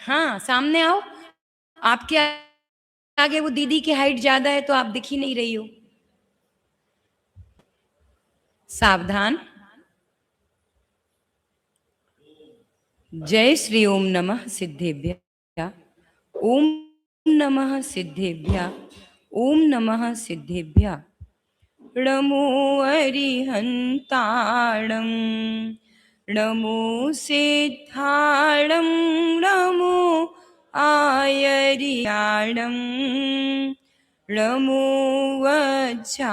हाँ, सामने आओ। आपके आगे वो दीदी की हाइट ज्यादा है तो आप दिख ही नहीं रही हो। सावधान। जय श्री ओम नमः सिद्धेभ्य। ओम नमः सिद्धेभ्य। ओम नमः सिद्धेभ्य। नमो अरिहन्ताणं। नमो सिद्धाणं। नमो आयर्याणं। नमो वज्रायाणं।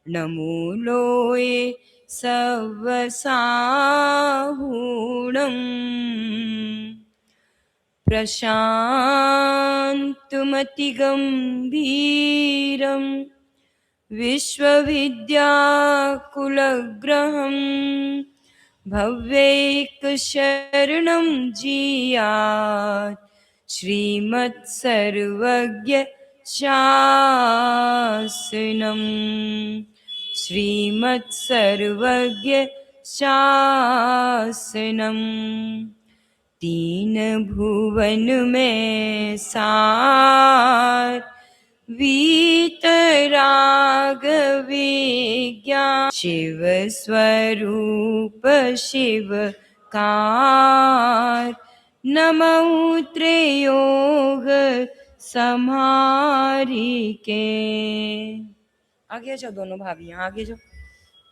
नमो लोये सवसाहूणम्। प्रशान्तमतिगम्भीरं विश्वविद्याकुलग्रहं भव्यैकशरणं जीयात् श्रीमत्सर्वज्ञ शासनम्। श्रीमत्सर्वज्ञ शासनम्। तीन भुवन में सार वीतराग विज्ञान शिव स्वरूप शिव कार नमो त्रयोग समारी के। आगे जाओ दोनों भाभियां आगे जाओ।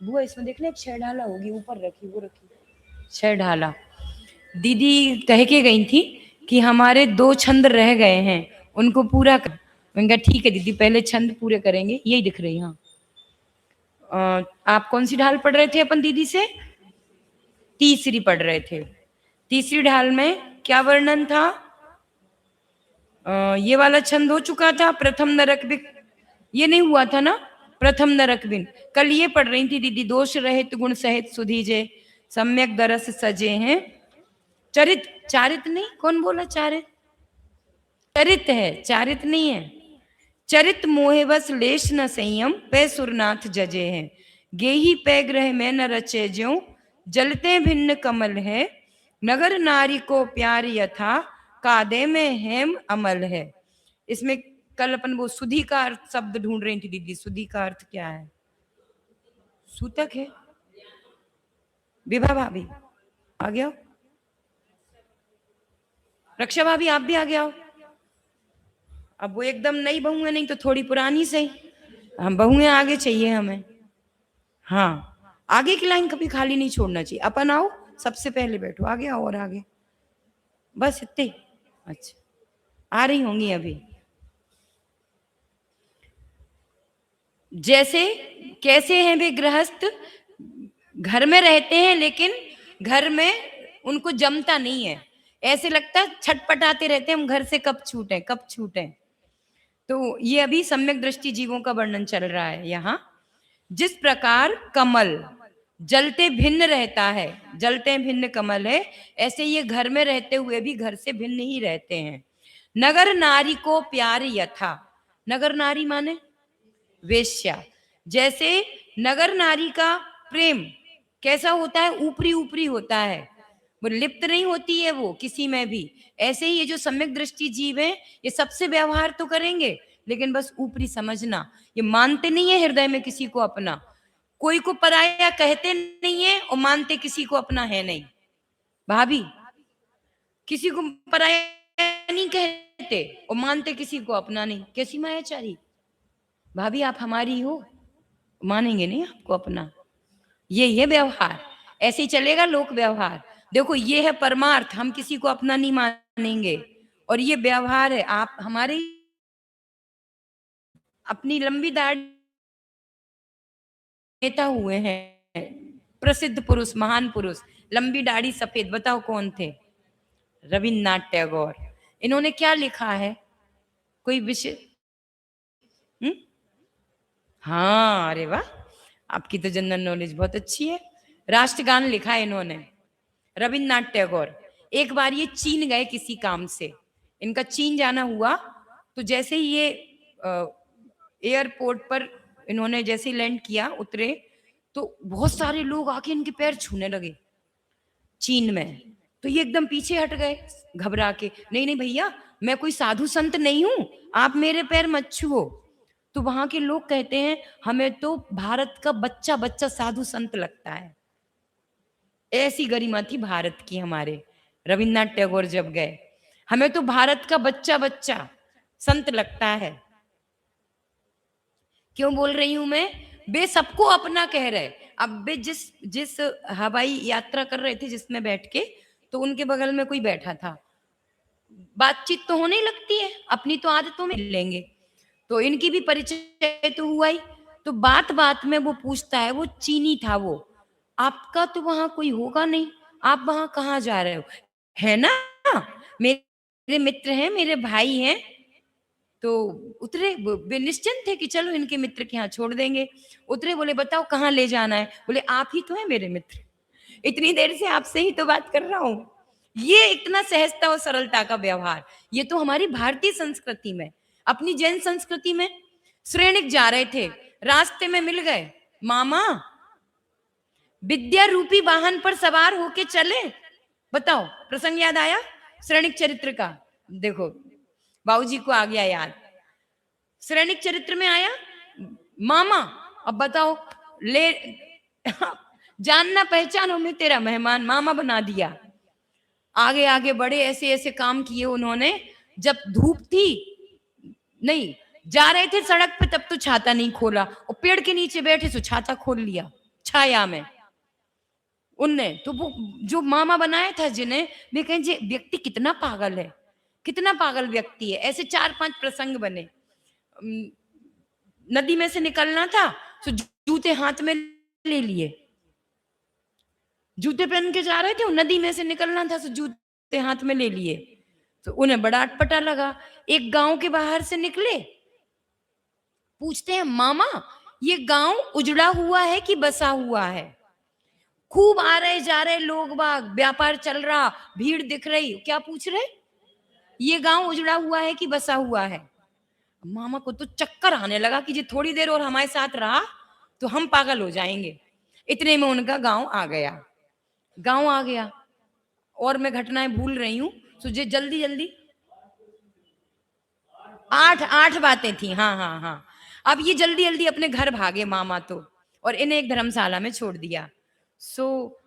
बुआ इसमें देखना एक छह ढाला होगी ऊपर रखी वो रखी छह ढाला। दीदी कह के गई थी कि हमारे दो छंद रह गए हैं उनको पूरा कर। मैंने कहा ठीक है दीदी पहले छंद पूरे करेंगे। यही दिख रही। हाँ आप कौन सी ढाल पढ़ रहे थे अपन दीदी से? तीसरी पढ़ रहे थे। तीसरी ढाल में क्या वर्णन था? ये वाला छंद हो चुका था प्रथम नरक बिन। ये नहीं हुआ था ना प्रथम नरक बिन। कल ये पढ़ रही थी दीदी दोष रहित गुण सहित सुधीजे सम्यक दरस सजे हैं चरित। चारित नहीं कौन बोला चारित? चरित है चारित नहीं है। चरित मोहे बस लेश न संयम पै सुरनाथ जजे हैं। गेही पै ग्रह में न रचे ज्यों जलते भिन्न कमल है। नगर नारी को प्यार यथा कादे में हेम अमल है। इसमें कल अपन वो सुधी का अर्थ शब्द ढूंढ रही थी दीदी। सुधी का अर्थ क्या है? सूतक है। विभा भाभी आ गया। रक्षा भाभी आप भी आ गया। अब वो एकदम नई बहू है नहीं तो थोड़ी पुरानी सही। हम बहुएं आगे चाहिए हमें। हाँ आगे की लाइन कभी खाली नहीं छोड़ना चाहिए। अपन आओ सबसे पहले बैठो आगे आओ और आगे बस इतने। अच्छा आ रही होंगी अभी। जैसे कैसे हैं वे गृहस्थ घर में रहते हैं लेकिन घर में उनको जमता नहीं है। ऐसे लगता है छटपटाते रहते हैं हम घर से कब छूटें कब छूटें। तो ये अभी सम्यक दृष्टि जीवों का वर्णन चल रहा है यहाँ। जिस प्रकार कमल जलते भिन्न रहता है जलते भिन्न कमल है ऐसे ये घर में रहते हुए भी घर से भिन्न ही रहते हैं। नगर नारी को प्यार यथा। नगर नारी माने वेश्या। जैसे नगर नारी का प्रेम कैसा होता है? ऊपरी ऊपरी होता है वो लिप्त नहीं होती है वो किसी में भी। ऐसे ही ये जो सम्यक दृष्टि जीव है ये सबसे व्यवहार तो करेंगे लेकिन बस ऊपरी समझना। ये मानते नहीं है हृदय में किसी को अपना। कोई को पराया कहते नहीं है और मानते किसी को अपना है नहीं। भाभी किसी को पराया नहीं कहते और मानते किसी को अपना नहीं। कैसी मायाचारी। भाभी आप हमारी हो मानेंगे नहीं आपको अपना। ये व्यवहार ऐसे ही चलेगा लोक व्यवहार। देखो ये है परमार्थ हम किसी को अपना नहीं मानेंगे और ये व्यवहार है आप हमारे अपनी लंबी दाढ़ी नेता हुए हैं प्रसिद्ध पुरुष महान पुरुष लंबी दाढ़ी सफेद। बताओ कौन थे? रविन्द्रनाथ टैगोर। इन्होंने क्या लिखा है? कोई विषय? हाँ अरे वाह आपकी तो जनरल नॉलेज बहुत अच्छी है। राष्ट्रगान लिखा है इन्होंने रविन्द्रनाथ टैगोर। एक बार ये चीन गए किसी काम से। इनका चीन जाना हुआ तो जैसे ही ये एयरपोर्ट पर इन्होंने जैसे ही लैंड किया उतरे तो बहुत सारे लोग आके इनके पैर छूने लगे चीन में। तो ये एकदम पीछे हट गए घबरा के, नहीं नहीं भैया, मैं कोई साधु संत नहीं हूं, आप मेरे पैर मत छुओ। तो वहां के लोग कहते हैं हमें तो भारत का बच्चा बच्चा साधु संत लगता है। ऐसी गरिमा थी भारत की हमारे रविन्द्रनाथ टैगोर जब गए, हमें तो भारत का बच्चा बच्चा संत लगता है। क्यों बोल रही हूं मैं? वे सबको अपना कह रहे। अब वे जिस जिस हवाई यात्रा कर रहे थे जिसमें बैठ के, तो उनके बगल में कोई बैठा था। बातचीत तो होने ही लगती है, अपनी तो आदतों में लेंगे, तो इनकी भी परिचय तो हुआ ही। तो बात बात में वो पूछता है, वो चीनी था वो, आपका तो वहां कोई होगा नहीं, आप वहां कहाँ जा रहे हो? है ना, मेरे मित्र हैं, मेरे भाई हैं। तो उतरे, वे निश्चिंत थे कि चलो इनके मित्र के यहाँ छोड़ देंगे। उतरे, बोले बताओ कहाँ ले जाना है? बोले आप ही तो हैं मेरे मित्र, इतनी देर से आपसे ही तो बात कर रहा हूं। ये इतना सहजता और सरलता का व्यवहार, ये तो हमारी भारतीय संस्कृति में। अपनी जैन संस्कृति में श्रेणिक जा रहे थे, रास्ते में मिल गए, मामा विद्या रूपी वाहन पर सवार होके चले। बताओ, प्रसंग याद आया श्रेणिक चरित्र का? देखो, बाबूजी को आ गया याद। श्रेणिक चरित्र में आया मामा, अब बताओ, ले जानना पहचानो मैं तेरा मेहमान, मामा बना दिया। आगे आगे बड़े, ऐसे ऐसे काम किए उन्होंने। जब धूप थी, नहीं, जा रहे थे सड़क पे, तब तो छाता नहीं खोला, और पेड़ के नीचे बैठे तो छाता खोल लिया छाया में उनने। तो वो जो मामा बनाया था जिन्हें, वे कहें जे व्यक्ति कितना पागल है, कितना पागल व्यक्ति है। ऐसे चार पांच प्रसंग बने। नदी में से निकलना था तो जूते हाथ में ले लिए, जूते पहन के जा रहे थे, नदी में से निकलना था तो जूते हाथ में ले लिए। तो उन्हें बड़ा अटपटा लगा। एक गांव के बाहर से निकले, पूछते हैं मामा ये गांव उजड़ा हुआ है कि बसा हुआ है? खूब आ रहे जा रहे लोग बाग, व्यापार चल रहा, भीड़ दिख रही, क्या पूछ रहे? ये गांव उजड़ा हुआ है कि बसा हुआ है? मामा को तो चक्कर आने लगा कि ये थोड़ी देर और हमारे साथ रहा तो हम पागल हो जाएंगे। इतने में उनका गांव आ गया, गांव आ गया। और मैं घटनाएं भूल रही हूं, तो ये जल्दी जल्दी, आठ आठ बातें थी, हाँ हाँ हाँ। अब ये जल्दी जल्दी अपने घर भागे मामा तो, और इन्हें एक धर्मशाला में छोड़ दिया। सो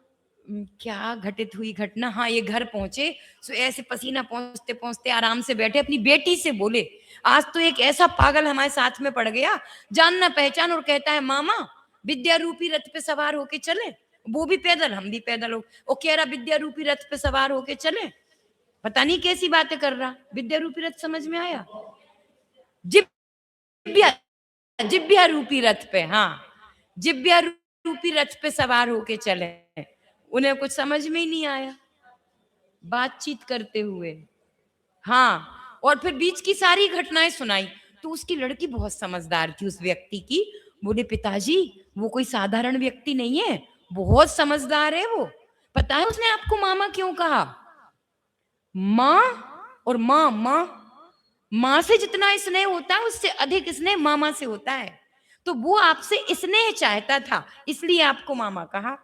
क्या घटित हुई घटना, हाँ, ये घर पहुंचे, सो ऐसे पसीना पहुंचते पहुंचते आराम से बैठे, अपनी बेटी से बोले, आज तो एक ऐसा पागल हमारे साथ में पड़ गया, जानना पहचान, और कहता है मामा विद्या रूपी रथ पे सवार होके चले, वो भी पैदल, हम भी पैदल हो, वो कह रहा विद्या रूपी रथ पे सवार होके चले। पता नहीं कैसी बातें कर रहा। विद्या रूपी रथ समझ में आया? जिब्या, जिब्या रूपी रथ पे, हाँ, जिब्या रूपी रथ पे सवार होके चले। उन्हें कुछ समझ में ही नहीं आया, बातचीत करते हुए, हाँ। और फिर बीच की सारी घटनाएं सुनाई। तो उसकी लड़की बहुत समझदार थी उस व्यक्ति की, बोले पिताजी वो कोई साधारण व्यक्ति नहीं है, बहुत समझदार है वो। पता है उसने आपको मामा क्यों कहा? माँ और माँ, माँ, माँ से जितना स्नेह होता है उससे अधिक स्नेह मामा से होता है। तो वो आपसे स्नेह चाहता था, इसलिए आपको मामा कहा।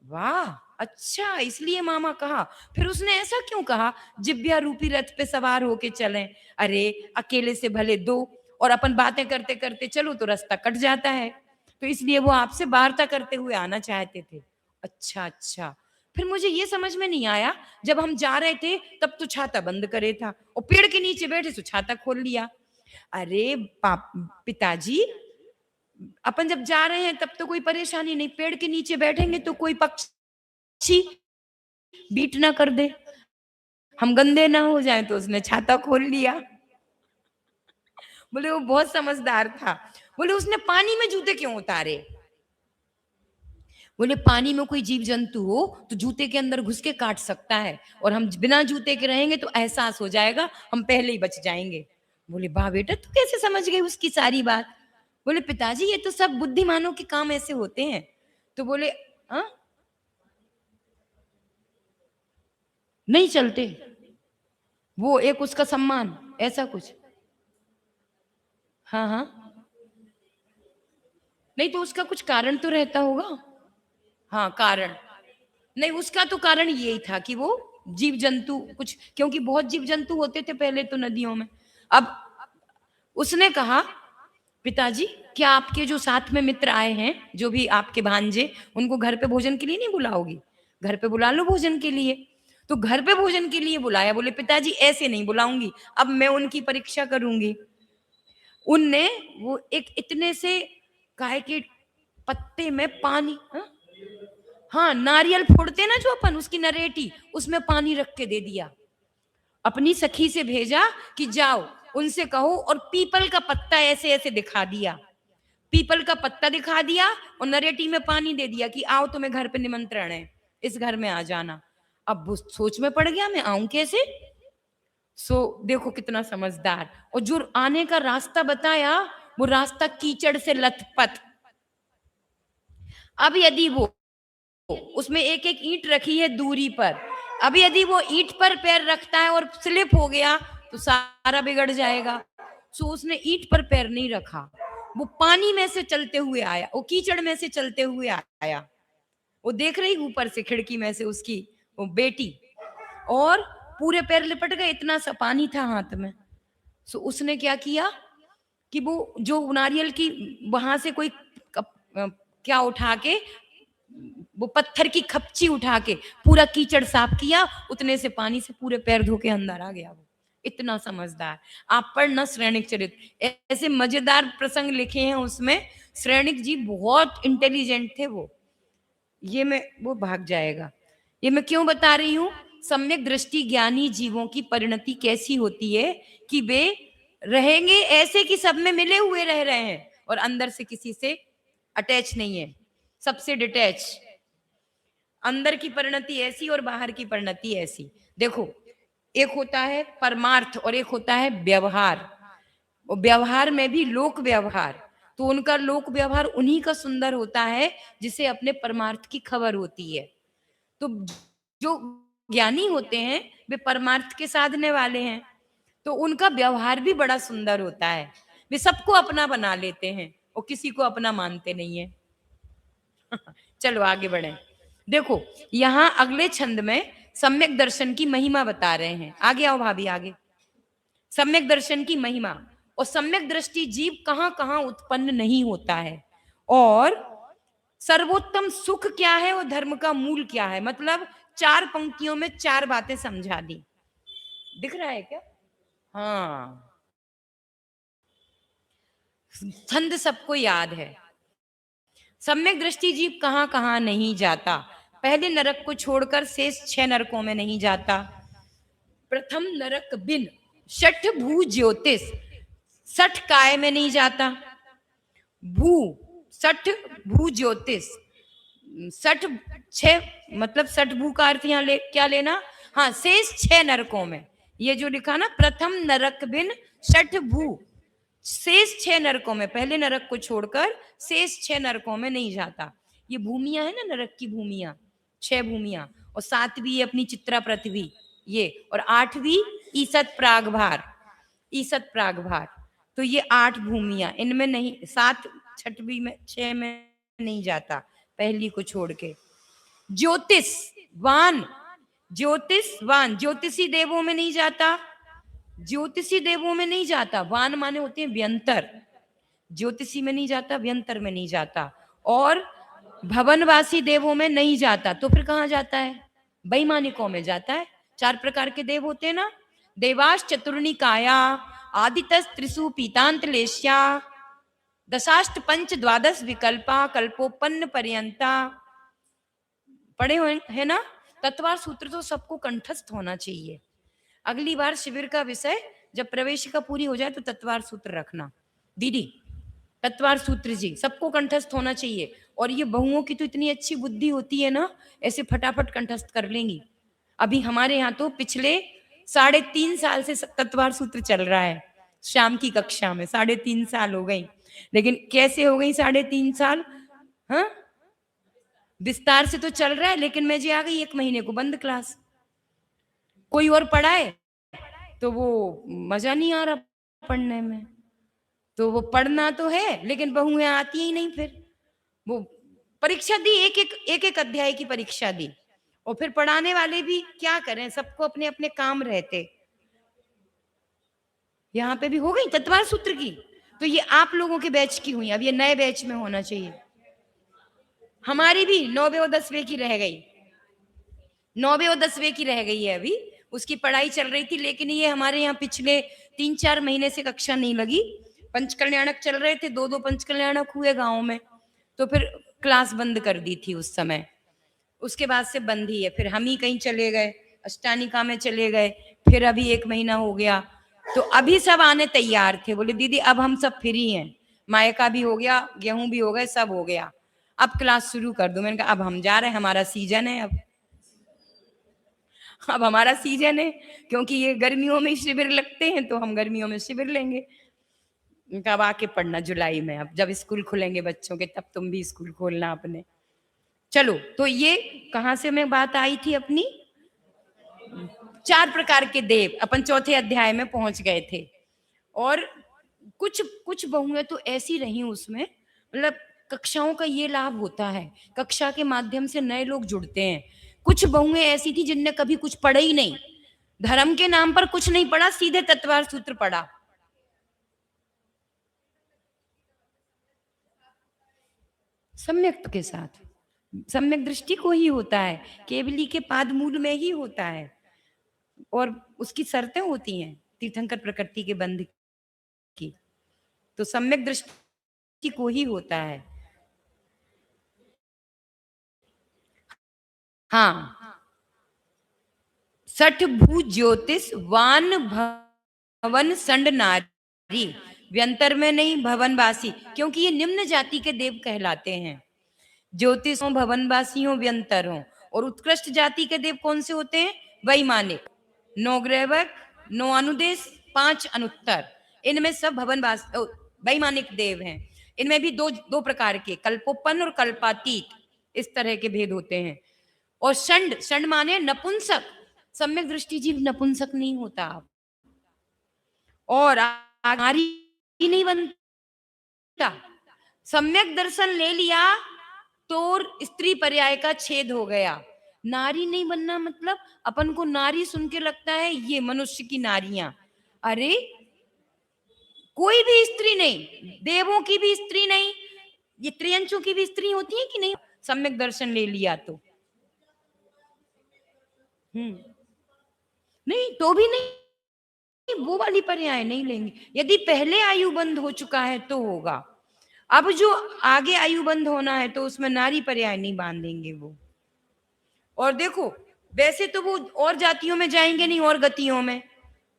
वाह, अच्छा, इसलिए मामा कहा। फिर उसने ऐसा क्यों कहा जिब्या रूपी रथ पे सवार होके चलें? अरे अकेले से भले दो, और अपन बातें करते करते चलो तो रास्ता कट जाता है, तो इसलिए वो आपसे वार्ता करते हुए आना चाहते थे। अच्छा अच्छा। फिर मुझे ये समझ में नहीं आया, जब हम जा रहे थे तब तो छाता बंद करे था, और पेड़ के नीचे बैठे तो छाता खोल लिया। अरे पाप, पिताजी, अपन जब जा रहे हैं तब तो कोई परेशानी नहीं, पेड़ के नीचे बैठेंगे तो कोई पक्षी बीट ना कर दे, हम गंदे ना हो जाएं, तो उसने छाता खोल लिया। बोले वो बहुत समझदार था। बोले उसने पानी में जूते क्यों उतारे? बोले पानी में कोई जीव जंतु हो तो जूते के अंदर घुस के काट सकता है, और हम बिना जूते के रहेंगे तो एहसास हो जाएगा, हम पहले ही बच जाएंगे। बोले वाह बेटा, तू कैसे समझ गई उसकी सारी बात? बोले पिताजी ये तो सब बुद्धिमानों के काम ऐसे होते हैं। तो बोले हाँ, नहीं चलते, वो एक उसका सम्मान, ऐसा कुछ। हाँ हाँ, नहीं तो उसका कुछ कारण तो रहता होगा। हाँ, कारण, नहीं, उसका तो कारण यही था कि वो जीव जंतु कुछ, क्योंकि बहुत जीव जंतु होते थे पहले तो नदियों में। अब उसने कहा, पिताजी क्या आपके जो साथ में मित्र आए हैं, जो भी आपके भांजे, उनको घर पे भोजन के लिए नहीं बुलाओगी? घर पे बुला लो भोजन के लिए। तो घर पे भोजन के लिए बुलाया। बोले पिताजी ऐसे नहीं बुलाऊंगी, अब मैं उनकी परीक्षा करूंगी। उनने वो एक इतने से काय के पत्ते में पानी, हाँ नारियल फोड़ते ना जो अपन, उसकी नरेटी, उसमें पानी रख के दे दिया। अपनी सखी से भेजा कि जाओ उनसे कहो, और पीपल का पत्ता ऐसे ऐसे दिखा दिया। पीपल का पत्ता दिखा दिया और नरेटी में पानी दे दिया कि आओ तुम्हें घर पे निमंत्रण है, इस घर में आ जाना। अब वो सोच में पड़ गया, मैं आऊं कैसे? देखो कितना समझदार। और जो आने का रास्ता बताया, वो रास्ता कीचड़ से लथपथ। अब यदि वो उसमें एक एक ईंट रखी है दूरी पर, अब यदि वो ईंट पर पैर रखता है और स्लिप हो गया तो सारा बिगड़ जाएगा। उसने ईंट पर पैर नहीं रखा, वो पानी में से चलते हुए आया, वो कीचड़ में से चलते हुए आया। वो देख रही ऊपर से खिड़की में से उसकी वो बेटी, और पूरे पैर लिपट गए, इतना सा पानी था हाथ में। उसने क्या किया कि वो जो नारियल की वहां से कोई क्या उठा के, वो पत्थर की खपची उठा के पूरा कीचड़ साफ किया, उतने से पानी से पूरे पैर धो के अंदर आ गया। वो इतना समझदार। आप पढ़ना श्रेणिक चरित्र, ऐसे मजेदार प्रसंग लिखे हैं उसमें। श्रेणिक जी बहुत इंटेलिजेंट थे वो। ये मैं वो भाग जाएगा। ये मैं क्यों बता रही हूं? सम्यक दृष्टि ज्ञानी जीवों की परिणति कैसी होती है कि वे रहेंगे ऐसे कि सब में मिले हुए रह रहे हैं और अंदर से किसी से अटैच नहीं है, सबसे डिटैच। अंदर की परिणति ऐसी और बाहर की परिणति ऐसी। देखो, एक होता है परमार्थ और एक होता है व्यवहार। और व्यवहार में भी लोक व्यवहार, तो उनका लोक व्यवहार उन्हीं का सुंदर होता है जिसे अपने परमार्थ की खबर होती है। तो जो ज्ञानी होते हैं वे परमार्थ के साधने वाले हैं, तो उनका व्यवहार भी बड़ा सुंदर होता है। वे सबको अपना बना लेते हैं और किसी को अपना मानते नहीं है। चलो आगे बढ़े। देखो, यहाँ अगले छंद में सम्यक दर्शन की महिमा बता रहे हैं। आगे आओ भाभी, आगे। सम्यक दर्शन की महिमा। और सम्यक दृष्टि जीव कहां कहां उत्पन्न नहीं होता है, और सर्वोत्तम सुख क्या है और धर्म का मूल क्या है। मतलब 4 पंक्तियों में 4 बातें समझा दी। दिख रहा है क्या? हाँ, छंद सबको याद है। सम्यक दृष्टि जीव कहां कहां नहीं जाता। पहले नरक को छोड़कर शेष 6 नरकों में नहीं जाता। प्रथम नरक बिन षठ भू ज्योतिष, 60 काय में नहीं जाता। भू 60 भू ज्योतिष, 60 6, मतलब 60 भू का अर्थ यहाँ क्या लेना? हाँ, शेष 6 नरकों में। ये जो लिखा ना, प्रथम नरक बिन 60 भू, शेष 6 नरकों में, पहले नरक को छोड़कर शेष 6 नरकों में नहीं जाता। ये भूमिया है ना, नरक की भूमिया, 6 भूमिया। और 7वीं अपनी चित्रा पृथ्वी ये, और 8वीं ईसत प्रागभार, ईसत प्रागभार। तो ये 8 भूमिया, इनमें नहीं, 7 छठवीं में 6 में नहीं जाता, पहली को छोड़ के। ज्योतिष वान, ज्योतिषवान, ज्योतिषी देवों में नहीं जाता। ज्योतिषी देवों में नहीं जाता। वान माने होते हैं व्यंतर, ज्योतिषी में नहीं जाता, व्यंतर में नहीं जाता। और भवनवासी देवों में नहीं जाता। तो फिर कहाँ जाता है? वैमानिकों में जाता है। 4 प्रकार के देव होते हैं ना, देवाश चतुर्णी काया, आदितस त्रिशु पीतांतलेश्या, दशाष्ट पंच द्वादश विकल्पा, कल्पोपन्न पर्यंता। पढ़े हुए है ना? तत्वार सूत्र तो सबको कंठस्थ होना चाहिए। अगली बार शिविर का विषय जब प्रवेशिका पूरी हो जाए तो तत्वार सूत्र रखना दीदी। तत्वार सूत्र जी सबको कंठस्थ होना चाहिए। और ये बहुओं की तो इतनी अच्छी बुद्धि होती है ना, ऐसे फटाफट कंठस्थ कर लेंगी। अभी हमारे यहाँ तो पिछले 3.5 साल से तत्वार सूत्र चल रहा है। शाम की कक्षा में 3.5 साल हो गई। लेकिन कैसे हो गई 3.5 साल? हाँ, विस्तार से तो चल रहा है, लेकिन मैं जी आ गई 1 महीने को बंद क्लास। कोई और पढ़ाए तो वो मजा नहीं आ रहा पढ़ने में। तो वो पढ़ना तो है, लेकिन बहुएं आती ही नहीं। फिर वो परीक्षा दी, एक एक अध्याय की परीक्षा दी। और फिर पढ़ाने वाले भी क्या करें, सबको अपने अपने काम रहते। यहाँ पे भी हो गई तत्वार सूत्र की, तो ये आप लोगों के बैच की हुई, अब ये नए बैच में होना चाहिए। हमारी भी 9वीं और 10वीं की रह गई, 9वीं और 10वीं की रह गई है अभी, उसकी पढ़ाई चल रही थी, लेकिन ये हमारे यहाँ पिछले 3-4 महीने से कक्षा नहीं लगी। पंचकल्याणक चल रहे थे, 2-2 पंचकल्याणक हुए गाँव में, तो फिर क्लास बंद कर दी थी उस समय। उसके बाद से बंद ही है, फिर हम ही कहीं चले गए, अष्टानिका में चले गए, फिर अभी 1 महीना हो गया। तो अभी सब आने तैयार थे, बोले दीदी अब हम सब फ्री हैं, मायका भी हो गया, गेहूं भी हो गए, सब हो गया, अब क्लास शुरू कर दो। मैंने कहा अब हम जा रहे हैं, हमारा सीजन है, अब हमारा सीजन है, क्योंकि ये गर्मियों में शिविर लगते हैं तो हम गर्मियों में शिविर लेंगे। अब आके पढ़ना जुलाई में, अब जब स्कूल खुलेंगे बच्चों के तब तुम भी स्कूल खोलना अपने। चलो, तो ये कहां से मैं बात आई थी अपनी, 4 प्रकार के देव, अपन चौथे अध्याय में पहुंच गए थे। और कुछ कुछ बहुएं तो ऐसी रही उसमें, मतलब कक्षाओं का ये लाभ होता है, कक्षा के माध्यम से नए लोग जुड़ते हैं। कुछ बहुएं ऐसी थी जिनने कभी कुछ पढ़ा ही नहीं, धर्म के नाम पर कुछ नहीं पढ़ा, सीधे तत्वार सूत्र पढ़ा। सम्यक के साथ, सम्यक दृष्टि को ही होता है, केवली के पाद मूल में ही होता है, और उसकी शर्तें होती हैं तीर्थंकर प्रकृति के बंध की, तो सम्यक दृष्टि को ही होता है। हाँ, सठ भू ज्योतिष वान भवन संड नारी, व्यंतर में नहीं भवनवासी, क्योंकि ये निम्न जाति के देव कहलाते हैं। ज्योतिष हो, भवनवासी हो, व्यंतर हो। और उत्कृष्ट जाति के देव कौन से होते हैं, वैमानिक, नौग्रैवक, नौ अनुदेश, 5 अनुत्तर, इनमें सब भवनवास वैमानिक देव हैं। इनमें भी दो दो प्रकार के, कल्पोपन और कल्पातीत, इस तरह के भेद होते हैं। और षंड, षंड माने नपुंसक, सम्यक दृष्टि जीव नपुंसक नहीं होता। और नारी नहीं बनता, सम्यक दर्शन ले लिया तो स्त्री पर्याय का छेद हो गया। नारी नहीं बनना मतलब अपन को नारी सुन के लगता है ये मनुष्य की नारियां, अरे कोई भी स्त्री नहीं, देवों की भी स्त्री नहीं, ये त्रियंचों की भी स्त्री होती है कि नहीं, सम्यक दर्शन ले लिया तो। नहीं तो भी नहीं, वो वाली पर्याय नहीं लेंगे, यदि पहले आयु बंद हो चुका है तो होगा। अब जो आगे आयु बंद होना है तो उसमें नारी पर्याय नहीं बांधेंगे वो। और देखो, वैसे तो वो और जातियों में जाएंगे नहीं, और गतियों में,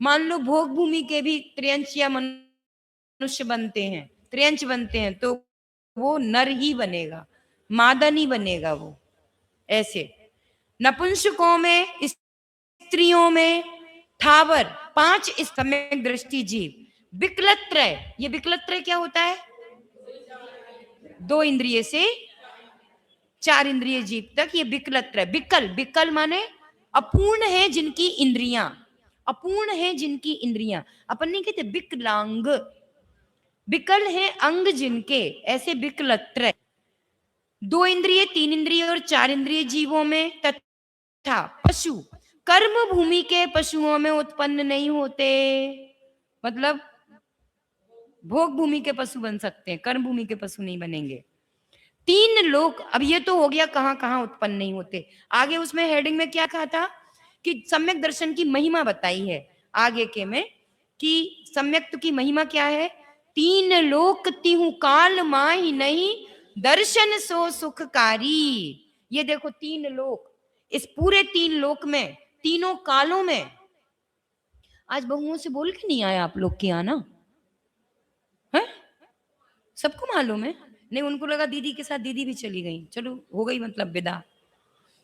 मान लो भोग भूमि के भी त्रियंच या मनुष्य बनते हैं, त्रियंच बनते हैं, तो वो नर ही बनेगा, मादा नहीं बनेगा वो। ऐसे नपुंसकों में, स्त्रियों में, थावर, 5 इस सम्यक दृष्टि जीव। विकलत्रय, ये विकलत्रय क्या होता है, 2 इंद्रिय से 4 इंद्रिय जीव तक, ये विकलत्रय। विकल, विकल माने अपूर्ण है जिनकी इंद्रियां, अपूर्ण है जिनकी इंद्रियां, अपन नहीं कहते विकलांग, विकल है अंग जिनके, ऐसे विकलत्रय। 2 इंद्रिय, 3 इंद्रिय और 4 इंद्रिय जीवों में, तथा पशु, कर्म भूमि के पशुओं में उत्पन्न नहीं होते, मतलब भोग भूमि के पशु बन सकते हैं, कर्म भूमि के पशु नहीं बनेंगे। 3 लोक, अब ये तो हो गया कहां कहां उत्पन्न नहीं होते। आगे उसमें हेडिंग में क्या कहा था कि सम्यक दर्शन की महिमा बताई है आगे के में, कि सम्यक की महिमा क्या है, 3 लोक तिहु काल माही नहीं, दर्शन सो सुखकारी। ये देखो 3 लोक, इस पूरे 3 लोक में, तीनों कालों में। आज बहुओं से बोल के नहीं आया आप लोग के आना है, सबको मालूम है। नहीं, उनको लगा दीदी के साथ दीदी भी चली गई, चलो हो गई मतलब विदा,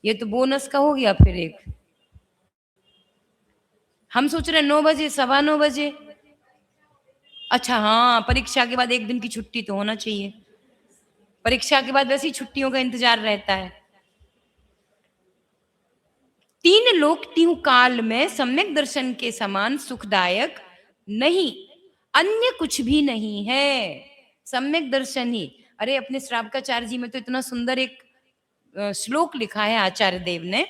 ये तो बोनस का हो गया फिर एक। हम सोच रहे 9 बजे, 9:15 बजे। अच्छा हाँ, परीक्षा के बाद एक दिन की छुट्टी तो होना चाहिए, परीक्षा के बाद वैसे ही छुट्टियों का इंतजार रहता है। 3 लोक तीन काल में सम्यक दर्शन के समान सुखदायक नहीं, अन्य कुछ भी नहीं है, सम्यक दर्शन ही। अरे अपने श्रावकाचार्य जी में तो इतना सुंदर एक श्लोक लिखा है आचार्य देव ने,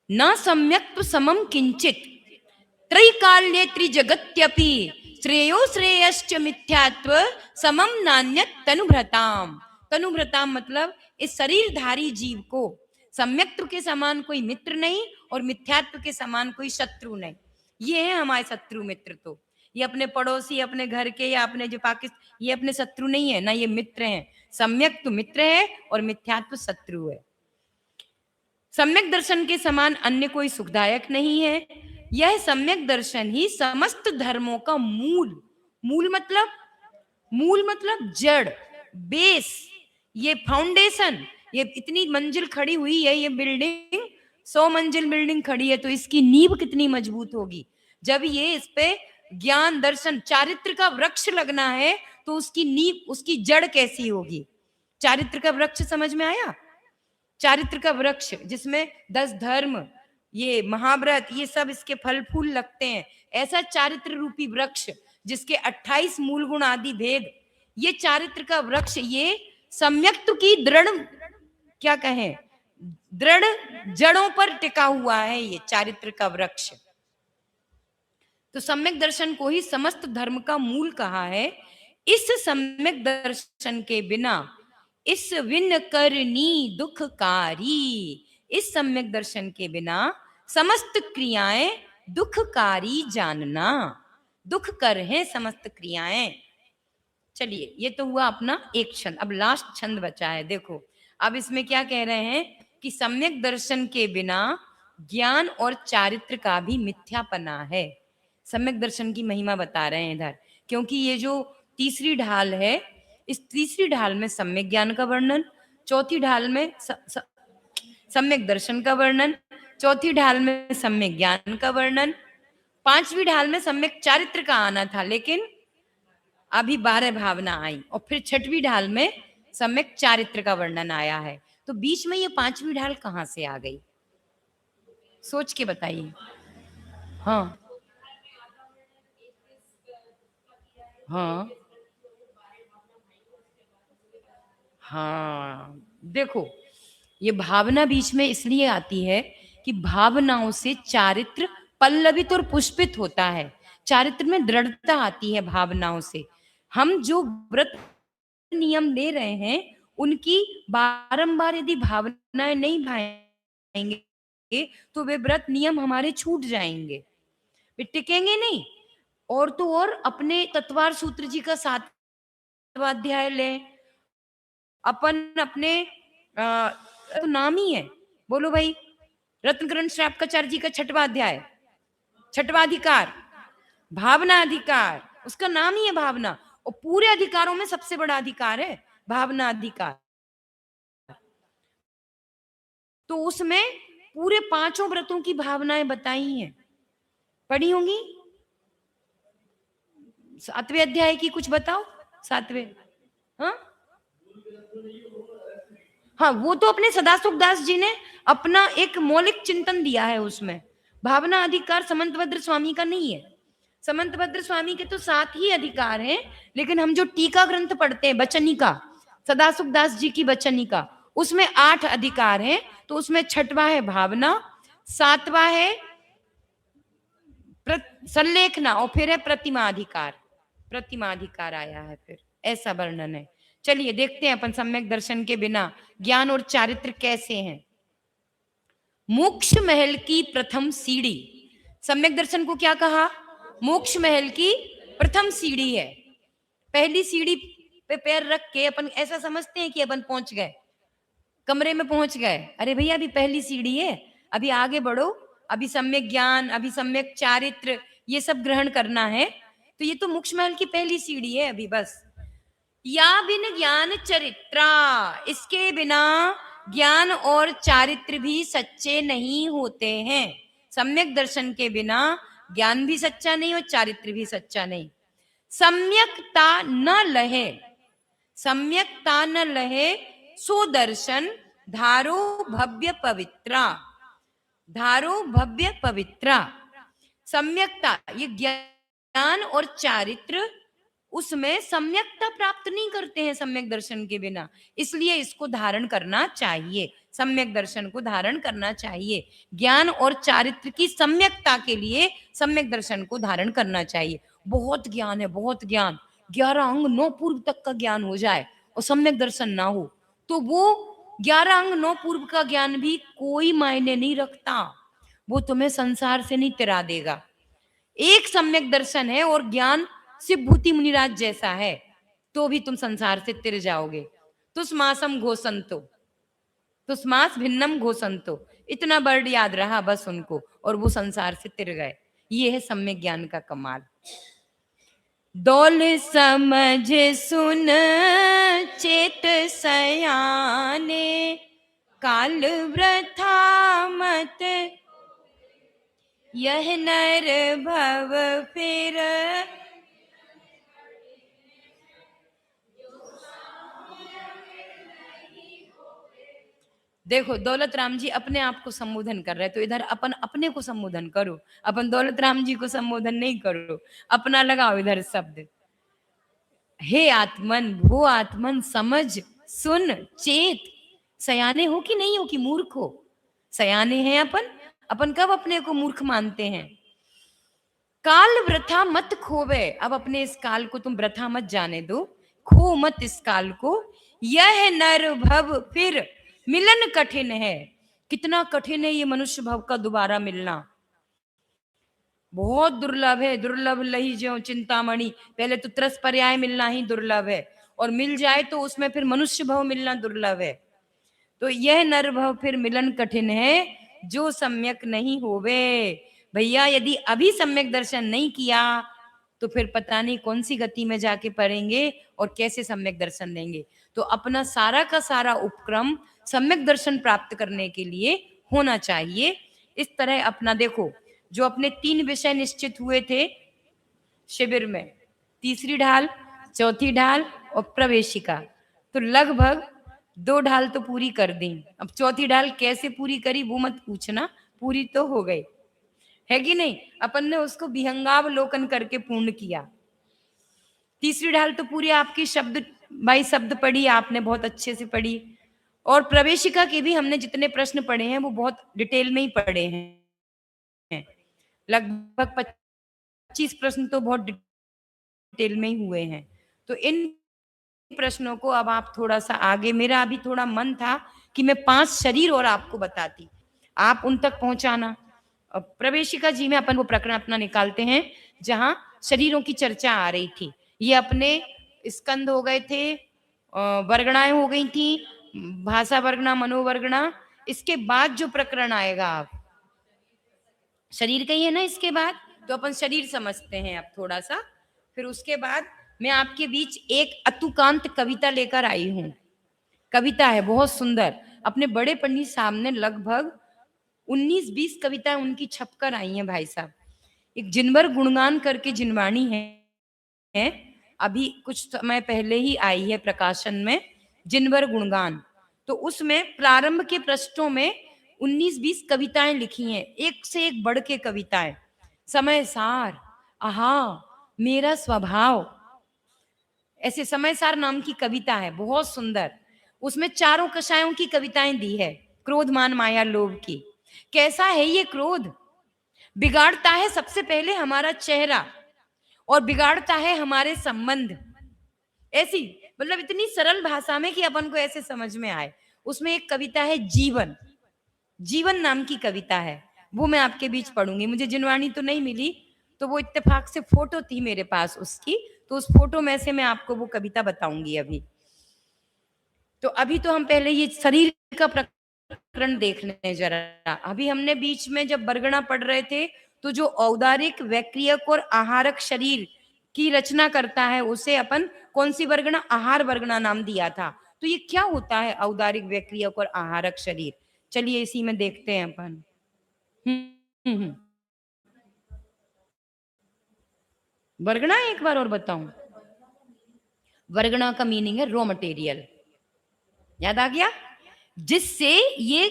न सम्यक् समम किंचित त्रैकाल्ये त्रिजगत्यपि श्रेयो श्रेयश्च मिथ्यात्व समम नान्यत तनुभृताम। तनुभृताम मतलब इस शरीरधारी जीव को सम्यक्त्व के समान कोई मित्र नहीं और मिथ्यात्व के समान कोई शत्रु नहीं। ये है हमारे शत्रु मित्र। तो ये अपने पड़ोसी, अपने घर के या अपने जो पाकिस्तान, ये अपने शत्रु नहीं है ना, ये मित्र हैं। सम्यक्त्व मित्र है और मिथ्यात्व शत्रु है। सम्यक दर्शन के समान अन्य कोई सुखदायक नहीं है। यह सम्यक दर्शन ही समस्त धर्मों का मूल, मूल मतलब जड़, बेस, ये फाउंडेशन। ये इतनी मंजिल खड़ी हुई है, ये बिल्डिंग 100 मंजिल बिल्डिंग खड़ी है, तो इसकी नींव कितनी मजबूत होगी। जब ये इस पे ज्ञान दर्शन चारित्र का वृक्ष लगना है तो उसकी नींव, उसकी जड़ कैसी होगी। चारित्र का वृक्ष समझ में आया। चारित्र का वृक्ष जिसमें 10 धर्म, ये महाव्रत, ये सब इसके फल फूल लगते हैं। ऐसा चारित्र रूपी वृक्ष जिसके 28 मूल गुण आदि भेद, ये चारित्र का वृक्ष, ये सम्यक्त्व की दृढ़, क्या कहें, दृढ़ जड़ों पर टिका हुआ है ये चारित्र का वृक्ष। तो सम्यक दर्शन को ही समस्त धर्म का मूल कहा है। इस सम्यक दर्शन के बिना इस विन करनी दुखकारी, इस सम्यक दर्शन के बिना समस्त क्रियाएं दुखकारी जानना। दुख कर है समस्त क्रियाएं। चलिए, ये तो हुआ अपना एक छंद। अब लास्ट छंद बचा है। देखो अब इसमें क्या कह रहे हैं कि सम्यक दर्शन के बिना ज्ञान और चारित्र का भी मिथ्यापना है। सम्यक दर्शन की महिमा बता रहे हैं इधर, क्योंकि ये जो तीसरी ढाल है, इस तीसरी ढाल में सम्यक ज्ञान का वर्णन, चौथी ढाल में सम्यक दर्शन का वर्णन, चौथी ढाल में सम्यक ज्ञान का वर्णन, पांचवी ढाल में सम्यक चारित्र का आना था, लेकिन अभी 12 भावना आई, और फिर छठवीं ढाल में सम्यक चारित्र का वर्णन आया है। तो बीच में ये पांचवी ढाल कहां से आ गई, सोच के बताइए। हाँ हाँ हाँ, देखो ये भावना बीच में इसलिए आती है कि भावनाओं से चारित्र पल्लवित और पुष्पित होता है। चारित्र में दृढ़ता आती है भावनाओं से। हम जो व्रत नियम ले रहे हैं उनकी बारंबार यदि भावनाएं नहीं भाएंगे तो वे व्रत नियम हमारे छूट जाएंगे, वे टिकेंगे नहीं। और तो और अपने तत्वार सूत्र जी का 7वां अध्याय लें, अपन अपने तो नाम ही है, बोलो भाई, रत्नकरण श्रापकाचार्य जी का 6वां अध्याय, 6वां अधिकार, भावना अधिकार, उसका नाम ही है भावना। और पूरे अधिकारों में सबसे बड़ा अधिकार है भावना अधिकार। तो उसमें पूरे 5 व्रतों की भावनाएं बताई हैं, पढ़ी होंगी। 7वें अध्याय की कुछ बताओ, 7वें। हाँ हाँ, वो तो अपने सदासुख दास जी ने अपना एक मौलिक चिंतन दिया है उसमें। भावना अधिकार समंतभद्र स्वामी का नहीं है। समंतभद्र स्वामी के तो 7 ही अधिकार हैं, लेकिन हम जो टीका ग्रंथ पढ़ते हैं बचनिका, सदासुख दास जी की बचनिका, उसमें 8 अधिकार हैं। तो उसमें 6वां है भावना, 7वां है संलेखना, और फिर है प्रतिमा अधिकार। प्रतिमा अधिकार आया है, फिर ऐसा वर्णन है। चलिए देखते हैं अपन सम्यक दर्शन के बिना ज्ञान और चारित्र कैसे हैं। मोक्ष महल की प्रथम सीढ़ी, सम्यक दर्शन को क्या कहा, मोक्ष महल की प्रथम सीढ़ी है। पहली सीढ़ी पे पैर रख के अपन ऐसा समझते हैं कि अपन पहुंच गए, कमरे में पहुंच गए। अरे भैया अभी पहली सीढ़ी है, अभी आगे बढ़ो, अभी सम्यक ज्ञान, अभी सम्यक चारित्र, ये सब ग्रहण करना है। तो ये तो मोक्ष महल की पहली सीढ़ी है अभी बस। या बिन ज्ञान चरित्रा, इसके बिना ज्ञान और चारित्र भी सच्चे नहीं होते हैं। सम्यक दर्शन के बिना ज्ञान भी सच्चा नहीं और चारित्र भी सच्चा नहीं। सम्यकता न लहे, सम्यकता न लहे सो दर्शन धारो भव्य पवित्रा, धारो भव्य पवित्रा। सम्यकता, ये ज्ञान और चारित्र उसमें सम्यकता प्राप्त नहीं करते हैं सम्यक दर्शन के बिना। इसलिए इसको धारण करना चाहिए, सम्यक दर्शन को धारण करना चाहिए। ज्ञान और चारित्र की सम्यकता के लिए सम्यक दर्शन को धारण करना चाहिए। बहुत ज्ञान है, बहुत ज्ञान, 11 अंग 9 पूर्व तक का ज्ञान हो जाए और सम्यक दर्शन ना हो, तो वो 11 अंग 9 पूर्व का ज्ञान भी कोई मायने नहीं रखता, वो तुम्हें संसार से नहीं तिरा देगा। एक सम्यक दर्शन है और ज्ञान शिव भूति मुनिराज जैसा है, तो भी तुम संसार से तिर जाओगे। तुस्मासम घोषंतो, तुस्मास भिन्नम घोषंतो, इतना वर्ड याद रहा बस उनको, और वो संसार से तिर गए। ये है सम्यक ज्ञान का कमाल। दौल समझ सुन चेत सयाने, काल वृथा मत यह नर भव फिर। देखो दौलत राम जी अपने आप को संबोधन कर रहे हैं, तो इधर अपन अपने को संबोधन करो, अपन दौलत राम जी को संबोधन नहीं करो, अपना लगाओ इधर शब्द। हे आत्मन, वो आत्मन समझ सुन चेत, सयाने हो कि नहीं हो कि मूर्ख हो? सयाने हैं अपन, अपन कब अपने को मूर्ख मानते हैं? काल वृथा मत खोवे, अब अपने इस काल को तुम वृथा मत जाने दो, खो मत इस काल को। यह नर भव फिर मिलन कठिन है, कितना कठिन है ये मनुष्य भव का दोबारा मिलना, बहुत दुर्लभ है। दुर्लभ लही ज्यों चिंतामणि, पहले तो त्रस पर्याय मिलना ही दुर्लभ है, और मिल जाए तो उसमें फिर मनुष्य भव मिलना दुर्लभ है। तो यह नर भव फिर मिलन कठिन है, जो सम्यक नहीं होवे। भैया यदि अभी सम्यक दर्शन नहीं किया तो फिर पता नहीं कौन सी गति में जाके पड़ेंगे और कैसे सम्यक दर्शन लेंगे। तो अपना सारा का सारा उपक्रम सम्यक दर्शन प्राप्त करने के लिए होना चाहिए। इस तरह अपना देखो, जो अपने 3 विषय निश्चित हुए थे शिविर में, तीसरी ढाल, चौथी ढाल और प्रवेशिका, तो लगभग 2 ढाल तो पूरी कर दी। अब चौथी ढाल कैसे पूरी करी वो मत पूछना, पूरी तो हो गई है कि नहीं, अपन ने उसको विहंगावलोकन करके पूर्ण किया। तीसरी ढाल तो पूरी आपकी शब्द बाई शब्द पढ़ी आपने, बहुत अच्छे से पढ़ी, और प्रवेशिका के भी हमने जितने प्रश्न पढ़े हैं वो बहुत डिटेल में ही पढ़े हैं, लगभग 25 प्रश्न तो बहुत डिटेल में ही हुए हैं। तो इन प्रश्नों को अब आप थोड़ा सा आगे, मेरा अभी थोड़ा मन था कि मैं 5 शरीर और आपको बताती, आप उन तक पहुंचाना। अब प्रवेशिका जी में अपन वो प्रकरण अपना निकालते हैं जहां शरीरों की चर्चा आ रही थी। ये अपने स्कंद हो गए थे, वर्गणाएं हो गई थी, भाषा वर्गना, मनोवर्गना। इसके बाद जो प्रकरण आएगा, आप शरीर का ही है ना इसके बाद, तो अपन शरीर समझते हैं अब थोड़ा सा। फिर उसके बाद मैं आपके बीच एक अतुकांत कविता लेकर आई हूं। कविता है बहुत सुंदर, अपने बड़े पंडित साहब ने लगभग 19-20 कविताएं उनकी छपकर आई हैं भाई साहब। एक जिनवर गुणगान करके जिनवाणी है, अभी कुछ समय पहले ही आई है प्रकाशन में, जिनवर गुणगान। तो उसमें प्रारंभ के पृष्ठों में 19-20 कविताएं लिखी हैं, एक से एक बढ़ के कविताएं। समय सार, आहा, मेरा स्वभाव, ऐसे समय सार नाम की कविता है बहुत सुंदर। उसमें चारों कषायों की कविताएं दी है, क्रोध मान माया लोभ की। कैसा है ये क्रोध? बिगाड़ता है सबसे पहले हमारा चेहरा और बिगाड़ता है हमारे संबंध। ऐसी मतलब इतनी सरल भाषा में कि अपन को ऐसे समझ में आए। उसमें एक कविता है जीवन, जीवन नाम की कविता है, वो मैं आपके बीच पढ़ूंगी। मुझे जिनवाणी तो नहीं मिली, तो वो इत्तेफाक से फोटो थी मेरे पास उसकी, तो उस फोटो में से मैं आपको वो कविता बताऊंगी अभी। तो अभी तो हम पहले ये शरीर का प्रकरण देख लें जरा। अभी हमने बीच में जब वर्गणा पढ़ रहे थे, तो जो औदारिक, वैक्रियक और आहारक शरीर की रचना करता है उसे अपन कौन सी वर्गणा? आहार वर्गणा नाम दिया था। तो ये क्या होता है औदारिक, वैक्रियक और आहारक शरीर? चलिए इसी में देखते हैं अपन। हम्म। वर्गणा एक बार और बताऊं, वर्गणा का मीनिंग है रॉ मटेरियल, याद आ गया? जिससे ये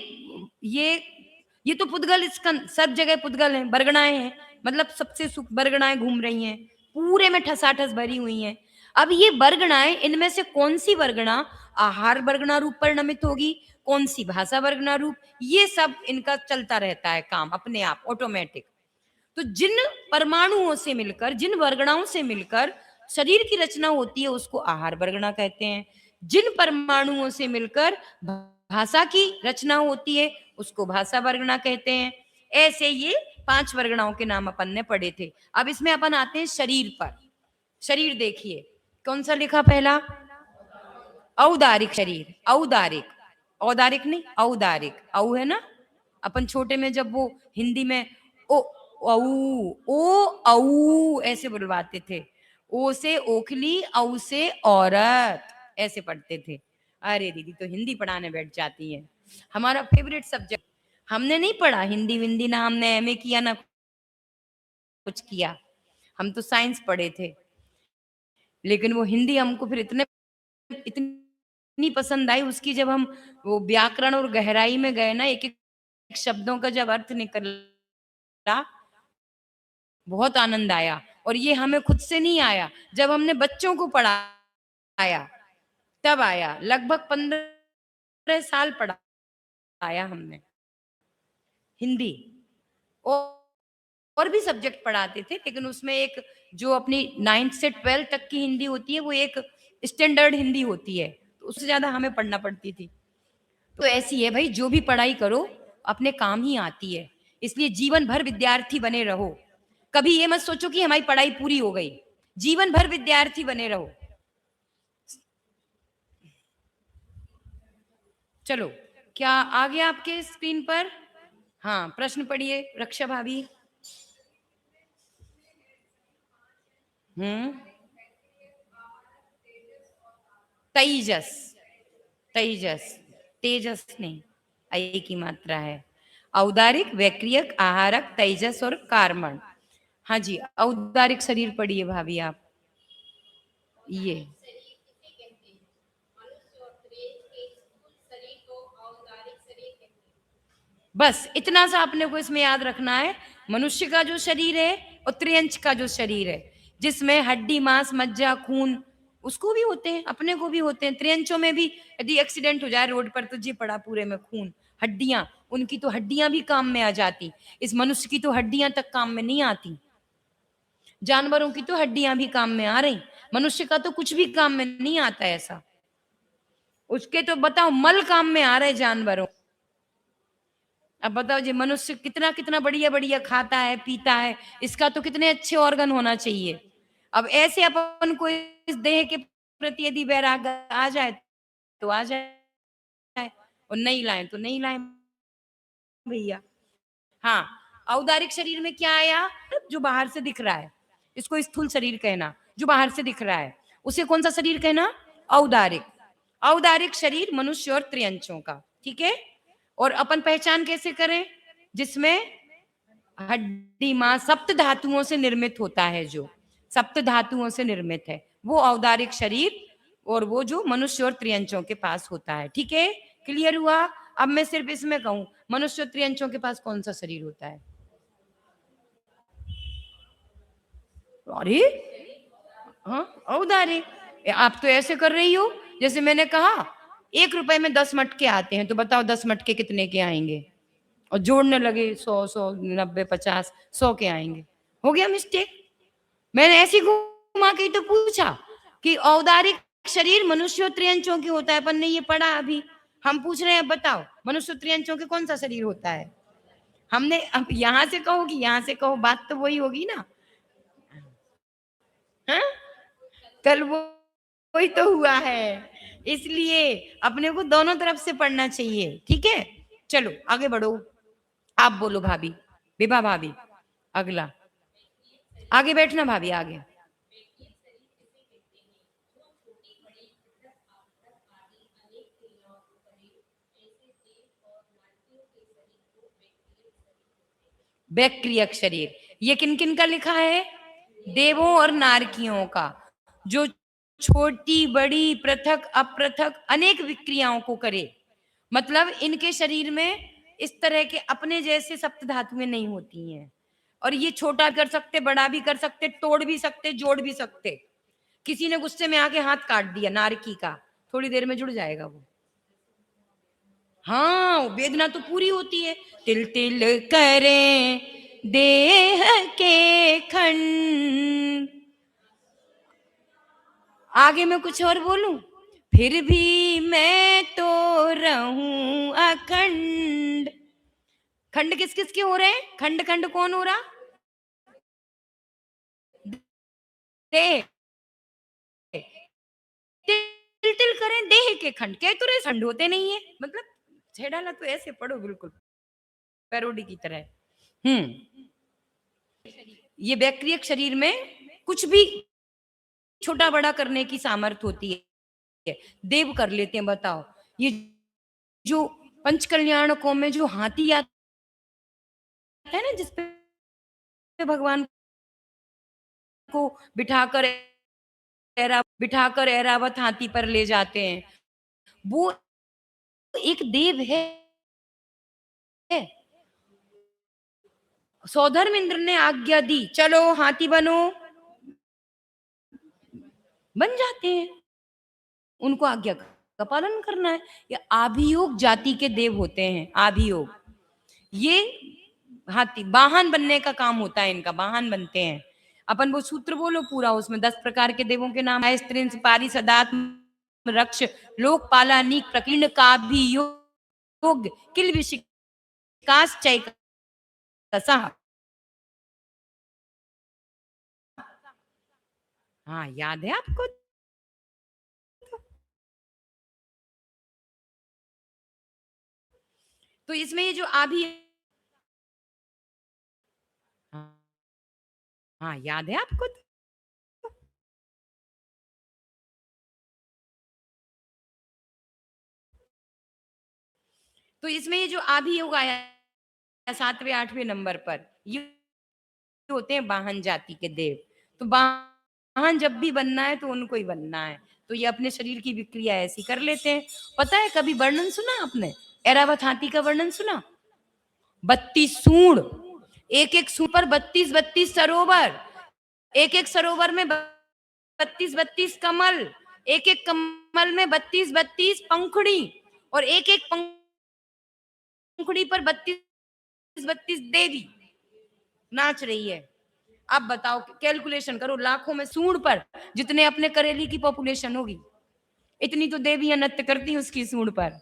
ये तो पुद्गल, इसका सब जगह पुद्गल है, बरगणाएं हैं, मतलब सबसे सुख बरगणाएं घूम रही हैं, पूरे में ठसाठस भरी हुई हैं। अब ये वर्गणाएं, इनमें से कौन सी वर्गणा आहार वर्गणा रूप परिणमित होगी, कौन सी भाषा वर्गणा रूप, ये सब इनका चलता रहता है काम अपने आप ऑटोमेटिक। तो जिन परमाणुओं से मिलकर, जिन वर्गणाओं से मिलकर शरीर की रचना होती है उसको आहार वर्गणा कहते हैं। जिन परमाणुओं से मिलकर भाषा की रचना होती है उसको भाषा वर्गणा कहते हैं। ऐसे ये 5 वर्गणाओं के नाम अपन ने पढ़े थे। अब इसमें अपन आते हैं शरीर पर। शरीर देखिए कौन सा लिखा पहला, औदारिक शरीर, औदारिक, औदारिक नहीं औदारिक, औ है ना, अपन छोटे में जब वो हिंदी में ओ औ ऐसे बुलवाते थे, ओ से ओखली, औ से औरत, ऐसे पढ़ते थे। अरे दीदी तो हिंदी पढ़ाने बैठ जाती है, हमारा फेवरेट सब्जेक्ट। हमने नहीं पढ़ा हिंदी विंदी, ना हमने एमए किया ना कुछ किया, हम तो साइंस पढ़े थे। लेकिन वो हिंदी हमको फिर इतनी पसंद आई उसकी, जब हम वो व्याकरण और गहराई में गए ना, एक एक शब्दों का जब अर्थ निकला, बहुत आनंद आया। और ये हमें खुद से नहीं आया, जब हमने बच्चों को पढ़ाया तब आया। लगभग 15 साल पढ़ाया हमने हिंदी। और भी सब्जेक्ट पढ़ाते थे, लेकिन उसमें एक जो अपनी 9th से 12th तक की हिंदी होती है वो एक स्टैंडर्ड हिंदी होती है, तो उससे ज्यादा हमें पढ़ना पड़ती थी। तो ऐसी है भाई, जो भी पढ़ाई करो अपने काम ही आती है, इसलिए जीवन भर विद्यार्थी बने रहो। कभी ये मत सोचो कि हमारी पढ़ाई पूरी हो गई, जीवन भर विद्यार्थी बने रहो। चलो, क्या आ गया आपके स्क्रीन पर? हाँ, प्रश्न पढ़िए रक्षा भाभी। हम्म, तेजस, तेजस, तेजस नहीं, आई की मात्रा है। औदारिक, वैक्रियक, आहारक, तेजस और कार्मण। हाँ जी, औदारिक शरीर पढ़िए भाभी आप। ये बस इतना सा अपने को इसमें याद रखना है। मनुष्य का जो शरीर है और त्रियंच का जो शरीर है, जिसमें हड्डी, मांस, मज्जा, खून, उसको भी होते हैं, अपने को भी होते हैं। त्रियंचों में भी यदि एक्सीडेंट हो जाए रोड पर तो जी पड़ा पूरे में खून, हड्डियां, उनकी तो हड्डियां भी काम में आ जाती। इस मनुष्य की तो हड्डियां तक काम में नहीं आती, जानवरों की तो हड्डियां भी काम में आ रही, मनुष्य का तो कुछ भी काम में नहीं आता ऐसा। उसके तो बताओ मल काम में आ रहे जानवरों। अब बताओ जी, मनुष्य कितना कितना बढ़िया बढ़िया खाता है पीता है, इसका तो कितने अच्छे ऑर्गन होना चाहिए। अब ऐसे अपन को इस देह के प्रति यदि वैराग आ जाए तो आ जाए, और नहीं लाए तो नहीं लाए भैया। हाँ, औदारिक शरीर में क्या आया, जो बाहर से दिख रहा है, इसको स्थूल शरीर कहना, जो बाहर से दिख रहा है उसे कौन सा शरीर कहना, औदारिक। औदारिक शरीर मनुष्य और त्रियंचों का, ठीक है। और अपन पहचान कैसे करें, जिसमें हड्डी, मांस, सप्त धातुओं से निर्मित होता है, जो सप्त धातुओं से निर्मित है वो औदारिक शरीर, और वो जो मनुष्य और त्रियंचों के पास होता है, ठीक है। क्लियर हुआ? अब मैं सिर्फ इसमें कहूं, मनुष्य और त्रियंचों के पास कौन सा शरीर होता है? अरे हाँ, औदारिक। आप तो ऐसे कर रही हो जैसे मैंने कहा 1 रुपए में 10 मटके आते हैं, तो बताओ 10 मटके कितने के आएंगे, और जोड़ने लगे 100 100 90 50 100 के आएंगे। हो गया मिस्टेक। मैंने ऐसी घुमा के ही तो पूछा कि औदारिक शरीर मनुष्य और त्रियंचों की होता है, अपन ने ये पढ़ा अभी। हम पूछ रहे हैं बताओ मनुष्य और त्रियंचों के कौन सा शरीर होता है। हमने अब यहाँ से कहो कि यहाँ से कहो, बात तो वही होगी ना। हाँ, कल वो वही तो हुआ है, इसलिए अपने को दोनों तरफ से पढ़ना चाहिए, ठीक है। चलो आगे बढ़ो, आप बोलो भाभी, विभा भाभी, अगला। आगे बैठना भाभी, आगे। बैक्रियक शरीर, ये किन किन का लिखा है, देवों और नारकियों का, जो छोटी बड़ी पृथक अपृथक अनेक विक्रियाओं को करे। मतलब इनके शरीर में इस तरह के अपने जैसे सप्त धातुएं नहीं होती हैं, और ये छोटा कर सकते, बड़ा भी कर सकते, तोड़ भी सकते, जोड़ भी सकते। किसी ने गुस्से में आके हाथ काट दिया नारकी का, थोड़ी देर में जुड़ जाएगा वो। हाँ, वेदना तो पूरी होती है। तिल तिल करें देह के खंड, आगे मैं कुछ और बोलूं, फिर भी मैं तो रहूं अखंड। खंड किस किस के हो रहे हैं? खंड खंड कौन हो रहा? देह। तिल तिल करें देह के खंड, कह तो रहे खंड होते नहीं है, मतलब छेड़ाला तो ऐसे पढ़ो बिल्कुल पैरोडी की तरह। हम्म। ये वैक्रियक शरीर में कुछ भी छोटा बड़ा करने की सामर्थ होती है, देव कर लेते हैं। बताओ, ये जो पंच कल्याणकों में जो हाथी आता है ना, जिसपे भगवान को बिठाकर ऐरावत हाथी पर ले जाते हैं, वो एक देव है। सौधर्म इंद्र ने आज्ञा दी, चलो हाथी बनो, बन जाते हैं। उनको आज्ञा का पालन करना है। ये आभियोग जाति के देव होते हैं, आभियोग। ये हाथी वाहन बनने का काम होता है इनका, वाहन बनते हैं। अपन वो सूत्र बोलो पूरा, उसमें 10 प्रकार के देवों के नाम है। स्त्रिंस पारी सदात्म रक्ष लोकपाला नीक प्रकीर्ण का भी योग किल विशिकास चय कसा। हाँ, याद है आपको? तो इसमें ये जो आभी, हाँ, हाँ याद है आपको? तो इसमें ये जो आभी योग आया 7वें 8वें नंबर पर, ये होते हैं वाहन जाति के देव। तो वाहन जब भी बनना है तो उनको ही बनना है, तो ये अपने शरीर की विक्रिया ऐसी कर लेते हैं। पता है, कभी वर्णन सुना आपने ऐरावत हाथी का? वर्णन सुना? 32 सूंड, एक एक सूंड पर 32 32 सरोवर, एक एक सरोवर में 32 32 कमल, एक एक कमल में 32 32 पंखुड़ी, और एक एक पंखुड़ी पर 32 32 देवी नाच रही है। अब बताओ, कैलकुलेशन करो, लाखों में सूंड पर जितने अपने करेली की पॉपुलेशन होगी, इतनी तो देवियां नृत्य करती हैं उसकी सूंड पर।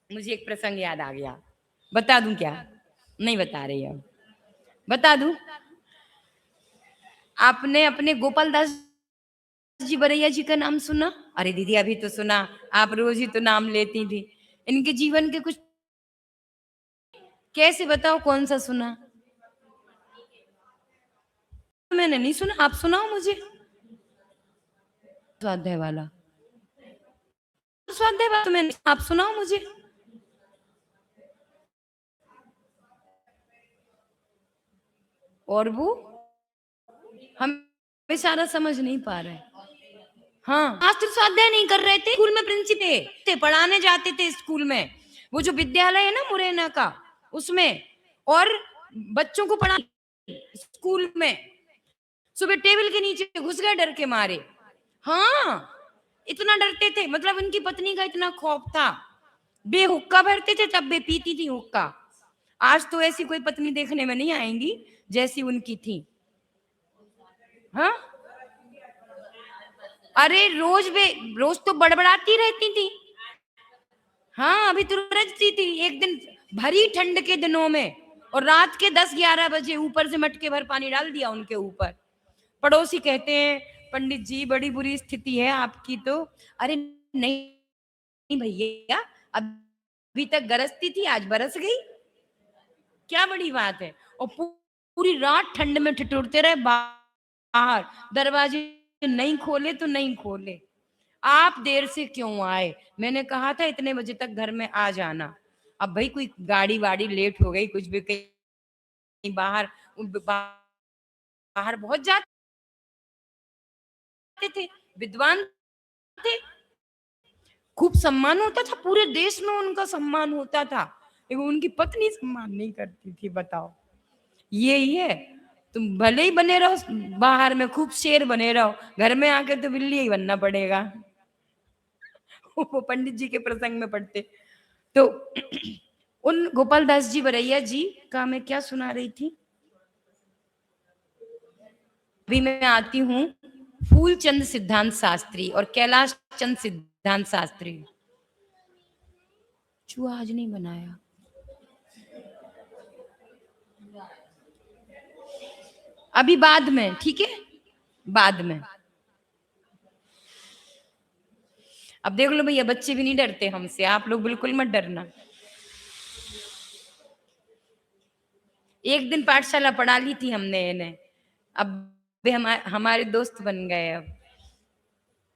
मुझे एक प्रसंग याद आ गया, बता दूं क्या? नहीं बता रही अब, बता दूं। आपने अपने गोपाल दास जी बरैया जी का नाम सुना? अरे दीदी अभी तो सुना, आप रोज ही तो नाम लेती थी। इनके जीवन के कुछ, कैसे बताओ कौन सा सुना? मैंने नहीं सुना, आप सुनाओ मुझे। स्वाध्याय वाला, स्वाध्याय वाला तो मैंने, आप सुनाओ मुझे। और वो हमें सारा समझ नहीं पा रहे। हाँ, शास्त्र स्वाध्याय नहीं कर रहे थे, स्कूल में प्रिंसिपल थे, पढ़ाने जाते थे स्कूल में, वो जो विद्यालय है ना मुरैना का, उसमें। और बच्चों को पढ़ा स्कूल में, सुबह टेबल के नीचे घुस गए डर के मारे। हाँ, इतना डरते थे, मतलब उनकी पत्नी का इतना खौफ था। बे हुक्का भरते थे तब बे पीती थी हुक्का। आज तो ऐसी कोई पत्नी देखने में नहीं आएंगी जैसी उनकी थी। हाँ, अरे रोज तो बड़बड़ाती रहती थी। हाँ, अभी तो रजती थी एक दिन, भरी ठंड के दिनों में, और रात के 10-11 बजे ऊपर से मटके भर पानी डाल दिया उनके ऊपर। पड़ोसी कहते हैं, पंडित जी बड़ी बुरी स्थिति है आपकी तो। अरे नहीं भैया, अभी तक गरजती थी, आज बरस गई, क्या बड़ी बात है। और पूरी रात ठंड में ठिठुरते रहे बाहर, दरवाजे नहीं खोले तो नहीं खोले। आप देर से क्यों आए? मैंने कहा था इतने बजे तक घर में आ जाना। अब भाई कोई गाड़ी वाड़ी लेट हो गई, कुछ भी, कहीं बाहर बहुत जाते थे, विद्वान थे, खूब सम्मान होता था, पूरे देश में उनका सम्मान होता था, लेकिन उनकी पत्नी सम्मान नहीं करती थी। बताओ, यही है। तुम भले ही बने रहो बाहर में खूब शेर बने रहो, घर में आके तो बिल्ली ही बनना पड़ेगा। वो पंडित जी के प्रसंग में पढ़ते। तो उन गोपाल दास जी बरैया जी का मैं क्या सुना रही थी। अभी मैं आती हूँ फूलचंद सिद्धांत शास्त्री और कैलाश चंद सिद्धांत शास्त्री। चूहा आज नहीं बनाया, अभी बाद में, ठीक है, बाद में। अब देख लो भैया, बच्चे भी नहीं डरते हमसे, आप लोग बिल्कुल मत डरना। एक दिन पाठशाला पढ़ा ली थी हमने इन्हें, अब वे हमारे दोस्त बन गए अब।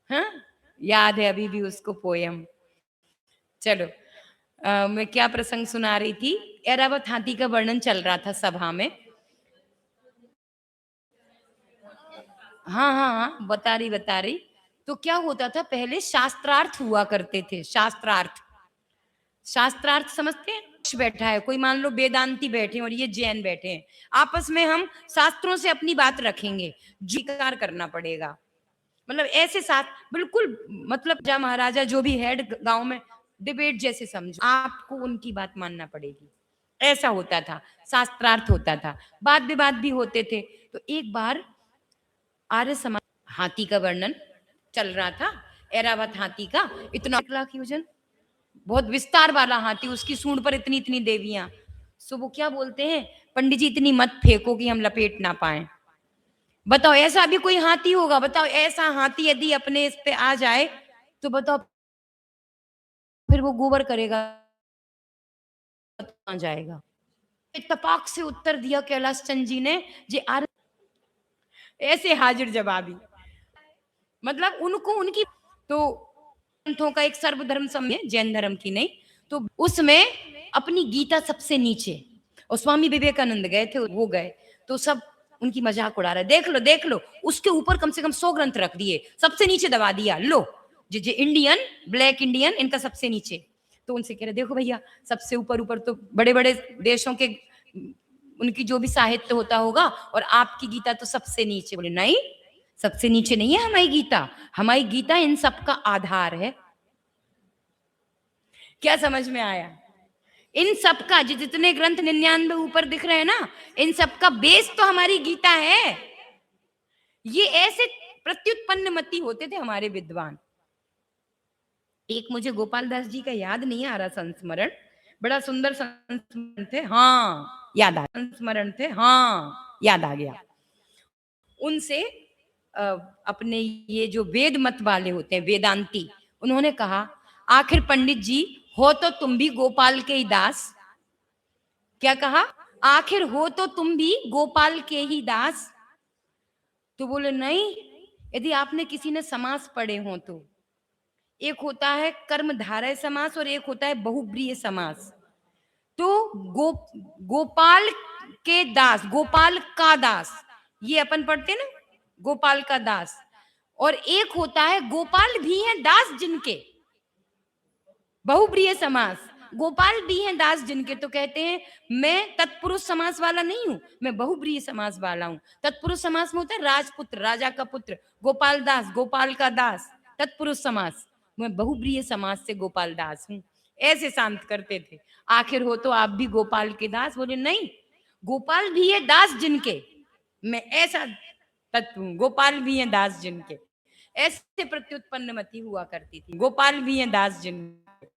हाँ, याद है अभी भी उसको पोयम। चलो, मैं क्या प्रसंग सुना रही थी। एरावत हाथी का वर्णन चल रहा था सभा में। हाँ हाँ हाँ, बता रही। तो क्या होता था, पहले शास्त्रार्थ हुआ करते थे। शास्त्रार्थ, शास्त्रार्थ समझते हैं। बैठा है कोई, मान लो वेदांती बैठे हैं और ये जैन बैठे हैं, आपस में हम शास्त्रों से अपनी बात रखेंगे, जिकार करना पड़ेगा। मतलब ऐसे साथ बिल्कुल, मतलब जा महाराजा जो भी हेड गांव में, डिबेट जैसे समझो, आपको उनकी बात मानना पड़ेगी। ऐसा होता था, शास्त्रार्थ होता था, वाद विवाद भी होते थे। तो एक बार आर्य समाज, हाथी का वर्णन चल रहा था, एरावत हाथी का, इतना 1 लाख की वजन, बहुत विस्तार वाला हाथी, उसकी सूंड पर इतनी इतनी देवियां। सो वो क्या बोलते हैं, पंडित जी इतनी मत फेंको कि हम लपेट ना पाए। बताओ ऐसा भी कोई हाथी होगा, बताओ ऐसा हाथी यदि अपने इस पे आ जाए तो बताओ फिर वो गोबर करेगा, कहाँ जाएगा। इत्तेफाक से उत्तर दिया कैलाश चंद जी ने, जे आर ऐसे हाजिर जवाबी, मतलब उनको उनकी। तो ग्रंथों का एक सर्वधर्म सम्मेलन है, जैन धर्म की नहीं, तो उसमें अपनी गीता सबसे नीचे, और स्वामी विवेकानंद गए थे, वो गए, तो सब उनकी मजाक उड़ा रहे, देख लो उसके ऊपर कम से कम 100 ग्रंथ रख दिए, सबसे नीचे दबा दिया, लो जे इंडियन, ब्लैक इंडियन, इनका सबसे नीचे। तो उनसे कह रहे, देखो भैया, सबसे ऊपर ऊपर तो बड़े बड़े देशों के उनकी जो भी साहित्य होता होगा, और आपकी गीता तो सबसे नीचे। बोले नहीं, सबसे नीचे नहीं है हमारी गीता, हमारी गीता इन सबका आधार है। क्या समझ में आया। इन सबका जितने ग्रंथ 99 ऊपर दिख रहे हैं ना, इन सबका बेस तो हमारी गीता है। ये ऐसे प्रत्युत्पन्न मति होते थे हमारे विद्वान। एक मुझे गोपाल दास जी का याद नहीं आ रहा संस्मरण, बड़ा सुंदर संस्मरण थे, हाँ याद आ, संस्मरण थे, हाँ याद आ गया। उनसे अ, अपने ये जो वेद मत वाले होते हैं, वेदांती, उन्होंने कहा, आखिर पंडित जी हो तो तुम भी गोपाल के ही दास। क्या कहा, आखिर हो तो तुम भी गोपाल के ही दास। तो बोले नहीं, यदि आपने किसी ने समास पढ़े हो तो, एक होता है कर्मधारय समास और एक होता है बहुब्रीहि समास। तो गोपाल के दास, गोपाल का दास, ये अपन पढ़ते हैं ना, गोपाल का दास। और एक होता है गोपाल भी हैं दास जिनके, बहुप्रिय समास, गोपाल भी हैं दास जिनके। तो कहते हैं मैं तत्पुरुष समास वाला नहीं हूं, मैं बहुप्रिय समास वाला हूं। तत्पुरुष समास में होता है राजपुत्र, राजा का पुत्र, गोपाल दास, गोपाल का दास, तत्पुरुष समास। मैं बहुप्रिय समास से गोपाल दास हूं। ऐसे शांत करते थे। आखिर हो तो आप भी गोपाल के दास। बोले नहीं, गोपाल भी है दास जिनके, मैं ऐसा तत्व हूं, गोपाल भी है दास जिनके। ऐसे प्रत्युत्पन्न मति हुआ करती थी, गोपाल भी है दास जिनके,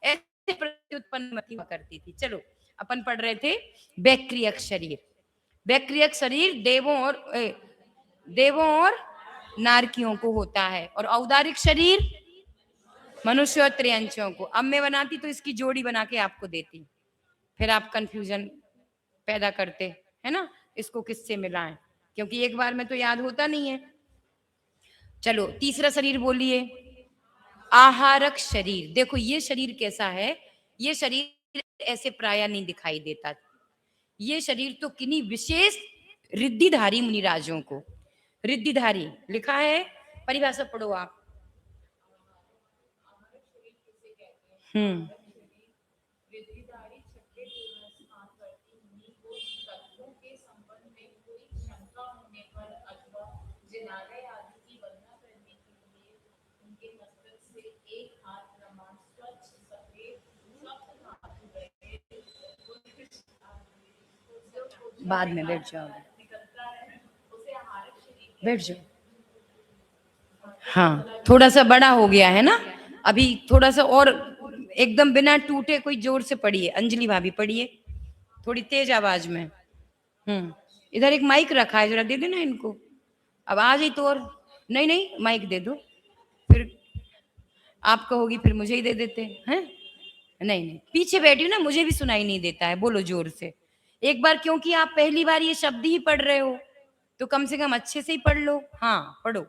ऐसे प्रत्युत्पन्न मति हुआ करती थी। चलो, अपन पढ़ रहे थे वैक्रियक शरीर। वैक्रियक शरीर देवों और नारकियों को होता है, और औदारिक शरीर मनुष्य और त्रियंचों को। अब मैं बनाती तो इसकी जोड़ी बना के आपको देती, फिर आप कंफ्यूजन पैदा करते, है ना, इसको किससे मिलाएं, क्योंकि एक बार में तो याद होता नहीं है। चलो, तीसरा शरीर बोलिए, आहारक शरीर। देखो ये शरीर कैसा है, ये शरीर ऐसे प्राय नहीं दिखाई देता। ये शरीर तो किन्हीं विशेष रिद्धिधारी मुनिराजों को, रिद्धिधारी लिखा है, परिभाषा पढ़ो आप। हम्म, बाद में बैठ जाओ, बैठ जाओ। हाँ, थोड़ा सा बड़ा हो गया है ना, अभी थोड़ा सा और एकदम बिना टूटे कोई जोर से पढ़िए, अंजलि भाभी पढ़िए थोड़ी तेज आवाज में। इधर एक माइक रखा है, जरा दे देना इनको, अब आ जाए तो। और नहीं नहीं, माइक दे दो, फिर आप कहोगी फिर मुझे ही दे देते हैं। नहीं नहीं, पीछे बैठी हूँ ना, मुझे भी सुनाई नहीं देता है, बोलो जोर से एक बार, क्योंकि आप पहली बार ये शब्द ही पढ़ रहे हो, तो कम से कम अच्छे से ही पढ़ लो। हाँ पढ़ो।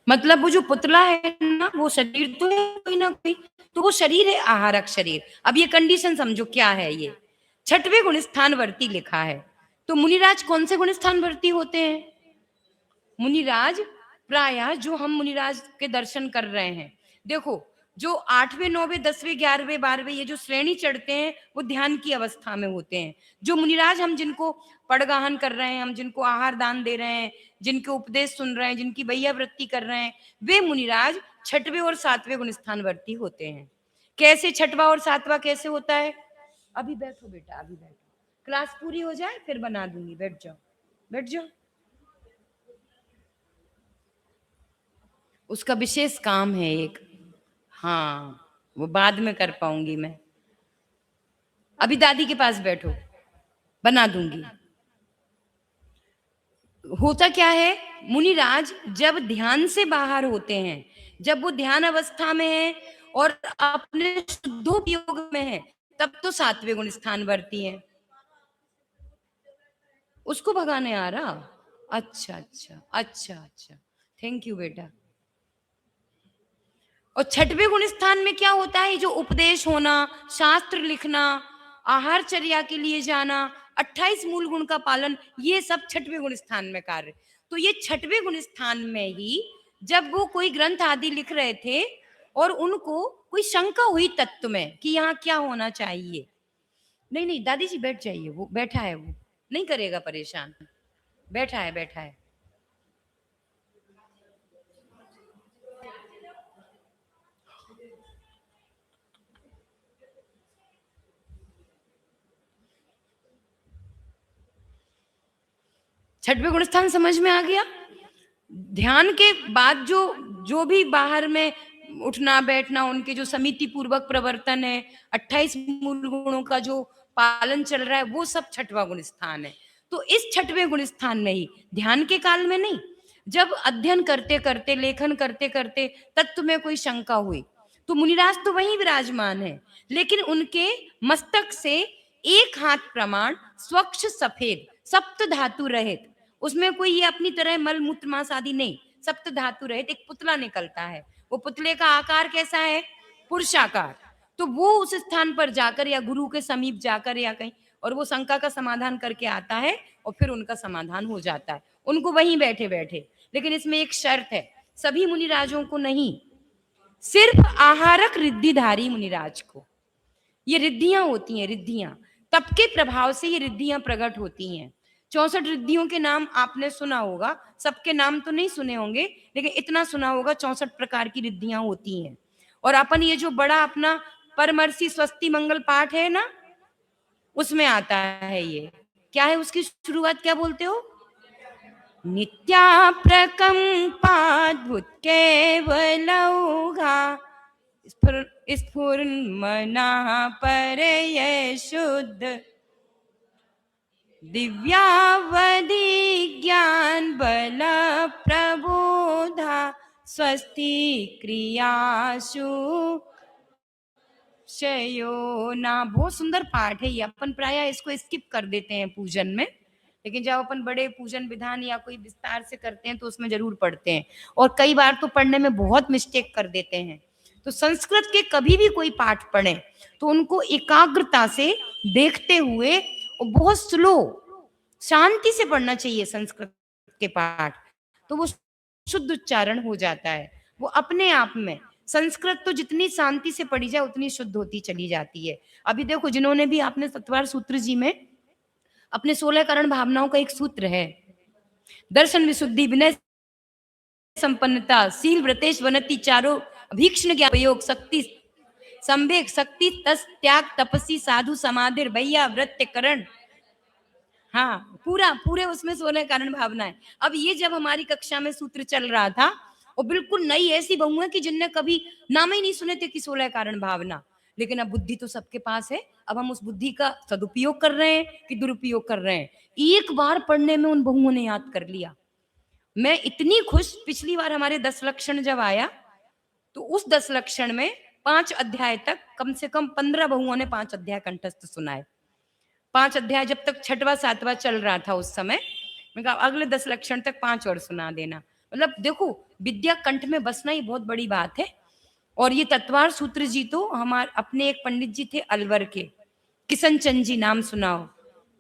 मतलब वो जो पुतला है ना, वो शरीर तो है कोई ना कोई, तो वो शरीर है आहारक शरीर। अब ये कंडीशन समझो क्या है, ये छठवें गुण स्थान वर्ती लिखा है। तो मुनिराज कौन से गुण स्थान वर्ती होते हैं? मुनिराज प्रायः जो हम मुनिराज के दर्शन कर रहे हैं, देखो जो 8वें 9वें 10वें 11वें 12वें ये जो श्रेणी चढ़ते हैं, वो ध्यान की अवस्था में होते हैं। जो मुनिराज हम जिनको पड़गाहन कर रहे हैं, हम जिनको आहार दान दे रहे हैं, जिनके उपदेश सुन रहे हैं, जिनकी बैया वृत्ति कर रहे हैं, वे मुनिराज छठवें और 7वें गुण स्थान वर्ती होते हैं। कैसे छठवा और 7वां कैसे होता है? अभी बैठो बेटा, अभी बैठो, क्लास पूरी हो जाए फिर बना दूंगी, बैठ जाओ, बैठ जाओ। उसका विशेष काम है एक, हाँ वो बाद में कर पाऊंगी मैं, अभी दादी के पास बैठो, बना दूंगी। होता क्या है, मुनिराज जब ध्यान से बाहर होते हैं, जब वो ध्यान अवस्था में है और अपने शुद्धोपयोग में है, तब तो 7वें गुण स्थान वर्ती है। उसको भगाने आ रहा, अच्छा अच्छा अच्छा अच्छा, थैंक यू बेटा। और छठवें गुण स्थान में क्या होता है? जो उपदेश होना, शास्त्र लिखना, आहारचर्या के लिए जाना, 28 मूल गुण का पालन, ये सब छठवें गुण स्थान में कार्य। तो ये छठवें गुण स्थान में ही जब वो कोई ग्रंथ आदि लिख रहे थे और उनको कोई शंका हुई तत्व में कि यहाँ क्या होना चाहिए, नहीं नहीं दादी जी बैठ जाइए, वो बैठा है, वो नहीं करेगा परेशान, बैठा है बैठा है। छठवें गुण स्थान समझ में आ गया? ध्यान के बाद जो जो भी बाहर में उठना बैठना, उनके जो समिति पूर्वक प्रवर्तन है, 28 मूल गुणों का जो पालन चल रहा है, वो सब छठवां गुण स्थान है। तो इस छठवें गुण स्थान में ही ध्यान के काल में नहीं, जब अध्ययन करते करते, लेखन करते करते तत्व में कोई शंका हुई, तो मुनिराज तो वहीं विराजमान है, लेकिन उनके मस्तक से एक हाथ प्रमाण स्वच्छ सफेद सप्त धातु रहित, उसमें कोई ये अपनी तरह मल मूत्र मांस आदि नहीं, सप्त धातु रहित एक पुतला निकलता है। वो पुतले का आकार कैसा है? पुरुषाकार। तो वो उस स्थान पर जाकर या गुरु के समीप जाकर या कहीं, और वो शंका का समाधान करके आता है और फिर उनका समाधान हो जाता है, उनको वहीं बैठे बैठे। लेकिन इसमें एक शर्त है, सभी मुनिराजों को नहीं, सिर्फ आहारक रिद्धिधारी मुनिराज को। ये रिद्धियां होती हैं, रिद्धियां, तप के प्रभाव से ये रिद्धियां प्रकट होती हैं। 64 रिद्धियों के नाम आपने सुना होगा, सबके नाम तो नहीं सुने होंगे, लेकिन इतना सुना होगा 64 प्रकार की रिद्धियां होती हैं। और अपन ये जो बड़ा अपना परमर्षि स्वस्ति मंगल पाठ है ना, उसमें आता है ये। क्या है उसकी शुरुआत, क्या बोलते हो? नित्या प्रकंपाद्भुत केवलौघा स्फुरन्मना परय शुद्ध दिव्यावधि ज्ञान बल प्रबोधा स्वस्ति क्रियासु शयो ना। बहुत सुंदर पाठ है ये, अपन प्राय इसको स्किप कर देते हैं पूजन में, लेकिन जब अपन बड़े पूजन विधान या कोई विस्तार से करते हैं तो उसमें जरूर पढ़ते हैं, और कई बार तो पढ़ने में बहुत मिस्टेक कर देते हैं। तो संस्कृत के कभी भी कोई पाठ पढ़े तो उनको एकाग्रता से देखते हुए और बहुत स्लो, शांति से पढ़ना चाहिए संस्कृत के पाठ, तो वो शुद्ध उच्चारण हो जाता है। वो अपने आप में, संस्कृत तो जितनी शांति से पढ़ी जाए उतनी शुद्ध होती चली जाती है। अभी देखो, जिन्होंने भी, आपने सत्वार सूत्र जी में अपने 16 कारण भावनाओं का एक सूत्र है, दर्शन विशुद्धि, विनय संपन्नता, शील व्रतेश वनति, चारों भीक्षण ज्ञान उपयोग, शक्ति संवेग, शक्ति तस त्याग, तपसी साधु समाधिर, भैया व्रत्य करण। हाँ, पूरा पूरे उसमें 16 कारण भावना है। अब ये जब हमारी कक्षा में सूत्र चल रहा था, और बिल्कुल नई ऐसी बहू है कि जिनने कभी नाम ही नहीं सुने थे कि 16 कारण भावना, लेकिन अब बुद्धि तो सबके पास है। अब हम उस बुद्धि का सदुपयोग कर रहे हैं कि दुरुपयोग कर रहे हैं। एक बार पढ़ने में उन बहुओं ने याद कर लिया। मैं इतनी खुश, पिछली बार हमारे 10 लक्षण जब आया, तो उस 10 लक्षण में 5 अध्याय तक कम से कम 15 बहुओं ने 5 अध्याय कंठस्थ सुनाए। 5 अध्याय जब तक 6वां 7वां चल रहा था उस समय, मैं कहा अगले 10 लक्षण तक 5 और सुना देना। मतलब देखो, विद्या कंठ में बसना ही बहुत बड़ी बात है। और ये तत्वार सूत्र जी तो हमारे अपने एक पंडित जी थे अलवर के, किशन चंद जी, नाम सुनाओ,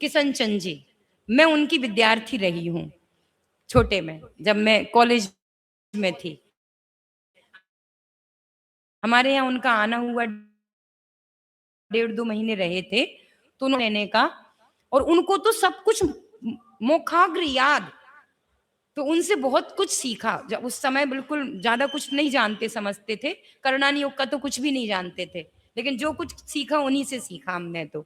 किशन चंद जी। मैं उनकी विद्यार्थी रही हूँ छोटे में, जब मैं कॉलेज में थी। हमारे यहाँ उनका आना हुआ, 1.5-2 महीने रहे थे, तो उन्होंने रहने का, और उनको तो सब कुछ मोखाग्र याद। तो उनसे बहुत कुछ सीखा। जब उस समय बिल्कुल ज्यादा कुछ नहीं जानते समझते थे, करणानी योग का तो कुछ भी नहीं जानते थे, लेकिन जो कुछ सीखा उन्हीं से सीखा हमने। तो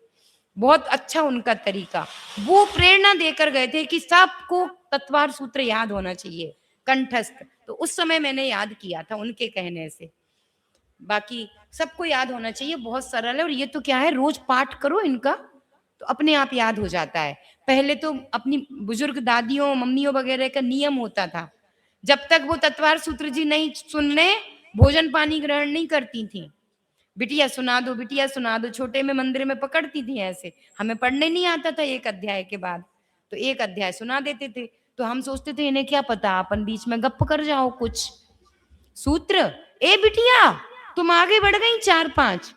बहुत अच्छा उनका तरीका। वो प्रेरणा देकर गए थे कि सबको तत्वार सूत्र याद होना चाहिए कंठस्थ। तो उस समय मैंने याद किया था उनके कहने से। बाकी सबको याद होना चाहिए, बहुत सरल है। और ये तो क्या है, रोज पाठ करो इनका तो अपने आप याद हो जाता है। पहले तो अपनी बुजुर्ग दादियों मम्मियों वगैरह का नियम होता था, जब तक वो तत्वार सूत्र जी नहीं सुन ले, भोजन पानी ग्रहण नहीं करती थी। बिटिया सुना दो, बिटिया सुना दो, छोटे में मंदिर में पकड़ती थी ऐसे। हमें पढ़ने नहीं आता था एक अध्याय के बाद, तो एक अध्याय सुना देते थे। तो हम सोचते थे इन्हें क्या पता, अपन बीच में गप कर जाओ कुछ सूत्र। ए बिटिया, तुम आगे बढ़ गई 4-5,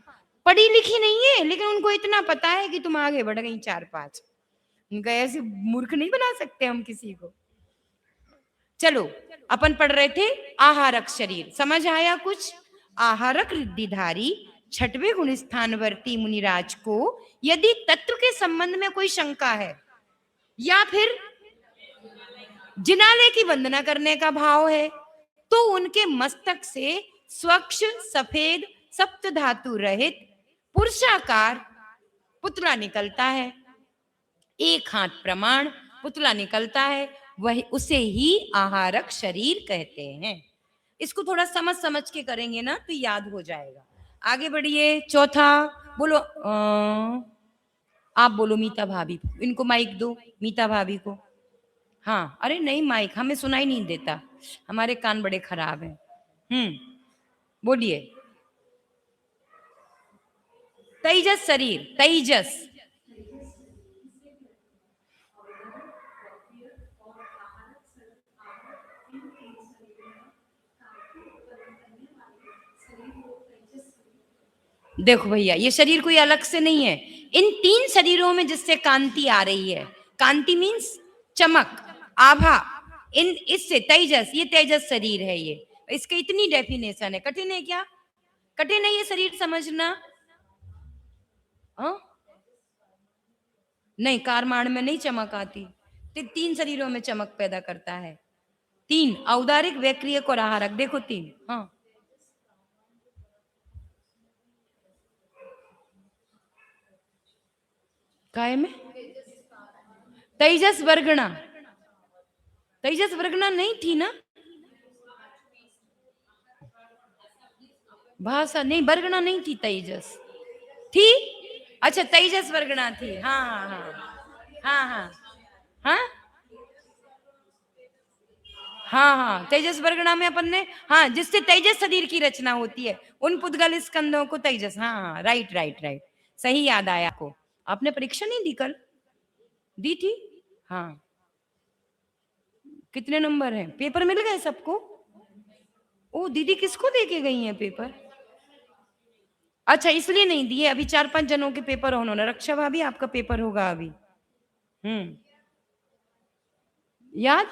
पढ़ी लिखी नहीं है लेकिन उनको इतना पता है कि तुम आगे बढ़ गई 4-5। उनका ऐसे मूर्ख नहीं बना सकते हम किसी को। चलो, अपन पढ़ रहे थे आहारक शरीर, समझ आया कुछ? आहारक रिद्धिधारी 6वें गुण स्थानवर्ती मुनिराज को यदि तत्व के संबंध में कोई शंका है, या फिर जिनालय की वंदना करने का भाव है, तो उनके मस्तक से स्वच्छ सफेद सप्त धातु रहित पुरुषाकार पुतला निकलता है। एक हाथ प्रमाण पुतला निकलता है, वही उसे ही आहारक शरीर कहते हैं। इसको थोड़ा समझ समझ के करेंगे ना तो याद हो जाएगा। आगे बढ़िए, चौथा बोलो। आप बोलो मीता भाभी, इनको माइक दो, मीता भाभी को। हाँ, अरे नहीं, माइक हमें सुनाई नहीं देता, हमारे कान बड़े खराब हैं। बोलिए। तेजस शरीर, तेजस। देखो भैया, ये शरीर कोई अलग से नहीं है। इन 3 शरीरों में जिससे कांति आ रही है, कांति मीन्स चमक, आभा, इन इससे तेजस, ये तेजस शरीर है। ये इसके इतनी डेफिनेशन है, कठिन है क्या? कठिन है ये शरीर समझना? हाँ, नहीं, कारमाण में नहीं चमक आती। 3 शरीरों में चमक पैदा करता है। 3, औदारिक, वैक्रियक और आहारक। देखो 3। हाँ, काय में तेजस वर्गणा, तेजस वर्गणा नहीं थी ना? भाषा नहीं, वर्गणा नहीं थी, तेजस थी। अच्छा, तेजस वर्गणा थी। हाँ हाँ हाँ हाँ हाँ हाँ हाँ हाँ, तेजस वर्गणा में अपन ने, हाँ, जिससे तेजस शरीर की रचना होती है, उन पुद्गल स्कंदों को तेजस। हाँ हाँ, राइट राइट राइट, सही याद आया आपको। आपने परीक्षा नहीं दी कल? दी थी। हाँ, कितने नंबर हैं? पेपर मिल गए सबको? ओ, दीदी किसको दे के गई हैं पेपर? अच्छा, इसलिए नहीं दिए। अभी 4-5 जनों के पेपर, उन्होंने, रक्षा भाभी आपका पेपर होगा अभी। हम्म याद?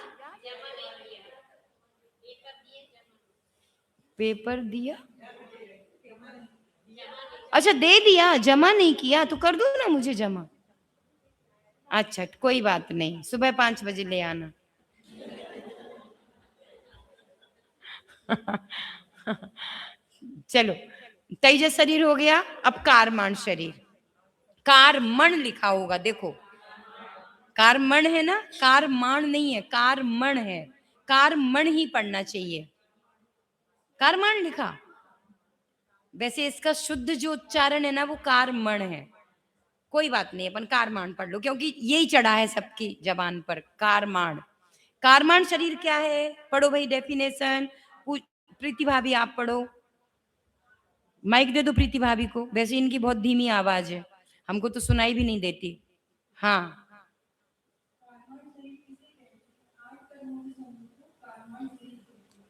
पेपर दिया, अच्छा दे दिया, जमा नहीं किया तो कर दो ना मुझे जमा। अच्छा कोई बात नहीं, सुबह 5 बजे ले आना। चलो, तेजस शरीर हो गया। अब कारमान शरीर, कारमण लिखा होगा देखो, कारमण है ना, कारमान नहीं है, कारमण है, कारमण ही पढ़ना चाहिए। कारमान लिखा, वैसे इसका शुद्ध जो उच्चारण है ना वो कारमण है। कोई बात नहीं, अपन कारमान पढ़ लो क्योंकि यही चढ़ा है सबकी जबान पर, कारमान। कारमान शरीर क्या है, पढ़ो भाई डेफिनेशन। प्रीति भाभी आप पढ़ो, माइक दे दो प्रीति भाभी को, वैसे इनकी बहुत धीमी आवाज है, हमको तो सुनाई भी नहीं देती। हाँ,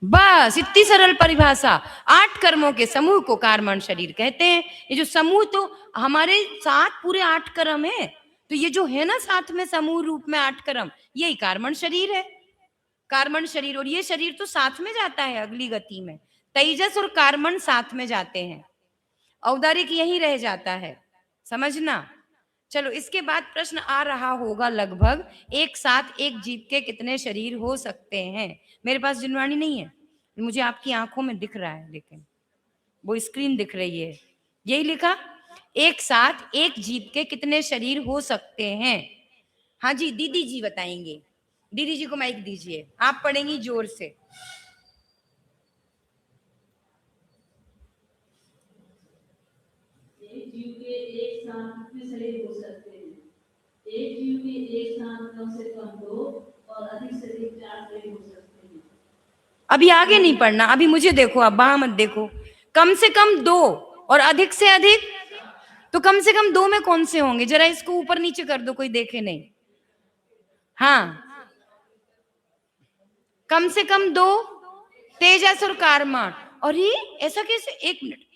बस इतनी सरल परिभाषा। 8 कर्मों के समूह को कारमण शरीर कहते हैं। ये जो समूह, तो हमारे साथ पूरे 8 कर्म है, तो ये जो है ना साथ में समूह रूप में 8 कर्म, यही कारमण शरीर है। कारमण शरीर, और ये शरीर तो साथ में जाता है अगली गति में, तेजस और कारमण साथ में जाते हैं, औदारिक यहीं रह जाता है, समझना। चलो, इसके बाद प्रश्न आ रहा होगा लगभग, एक साथ एक जीव के कितने शरीर हो सकते हैं। मेरे पास जिनवाणी नहीं है, मुझे आपकी आंखों में दिख रहा है, लेकिन वो स्क्रीन दिख रही है, यही लिखा, एक साथ एक जीव के कितने शरीर हो सकते हैं। हाँ जी, दीदी जी बताएंगे, दीदी जी को माइक दीजिए, आप पढ़ेंगी जोर से। एक जीव के एक साथ कितने शरीर हो सकते हैं? एक जीव के एक साथ कम से कम 2 और अधिक से अधिक 4 शरीर हो सकते हैं। अभी आगे नहीं पढ़ना, अभी मुझे देखो, आप वहां मत देखो। कम से कम 2 और अधिक से अधिक, तो कम से कम 2 में कौन से होंगे, जरा इसको ऊपर नीचे कर दो, कोई देखे नहीं। हाँ, कम से कम 2, तेजस और कारमान। और ये ऐसा कैसे, 1 मिनट,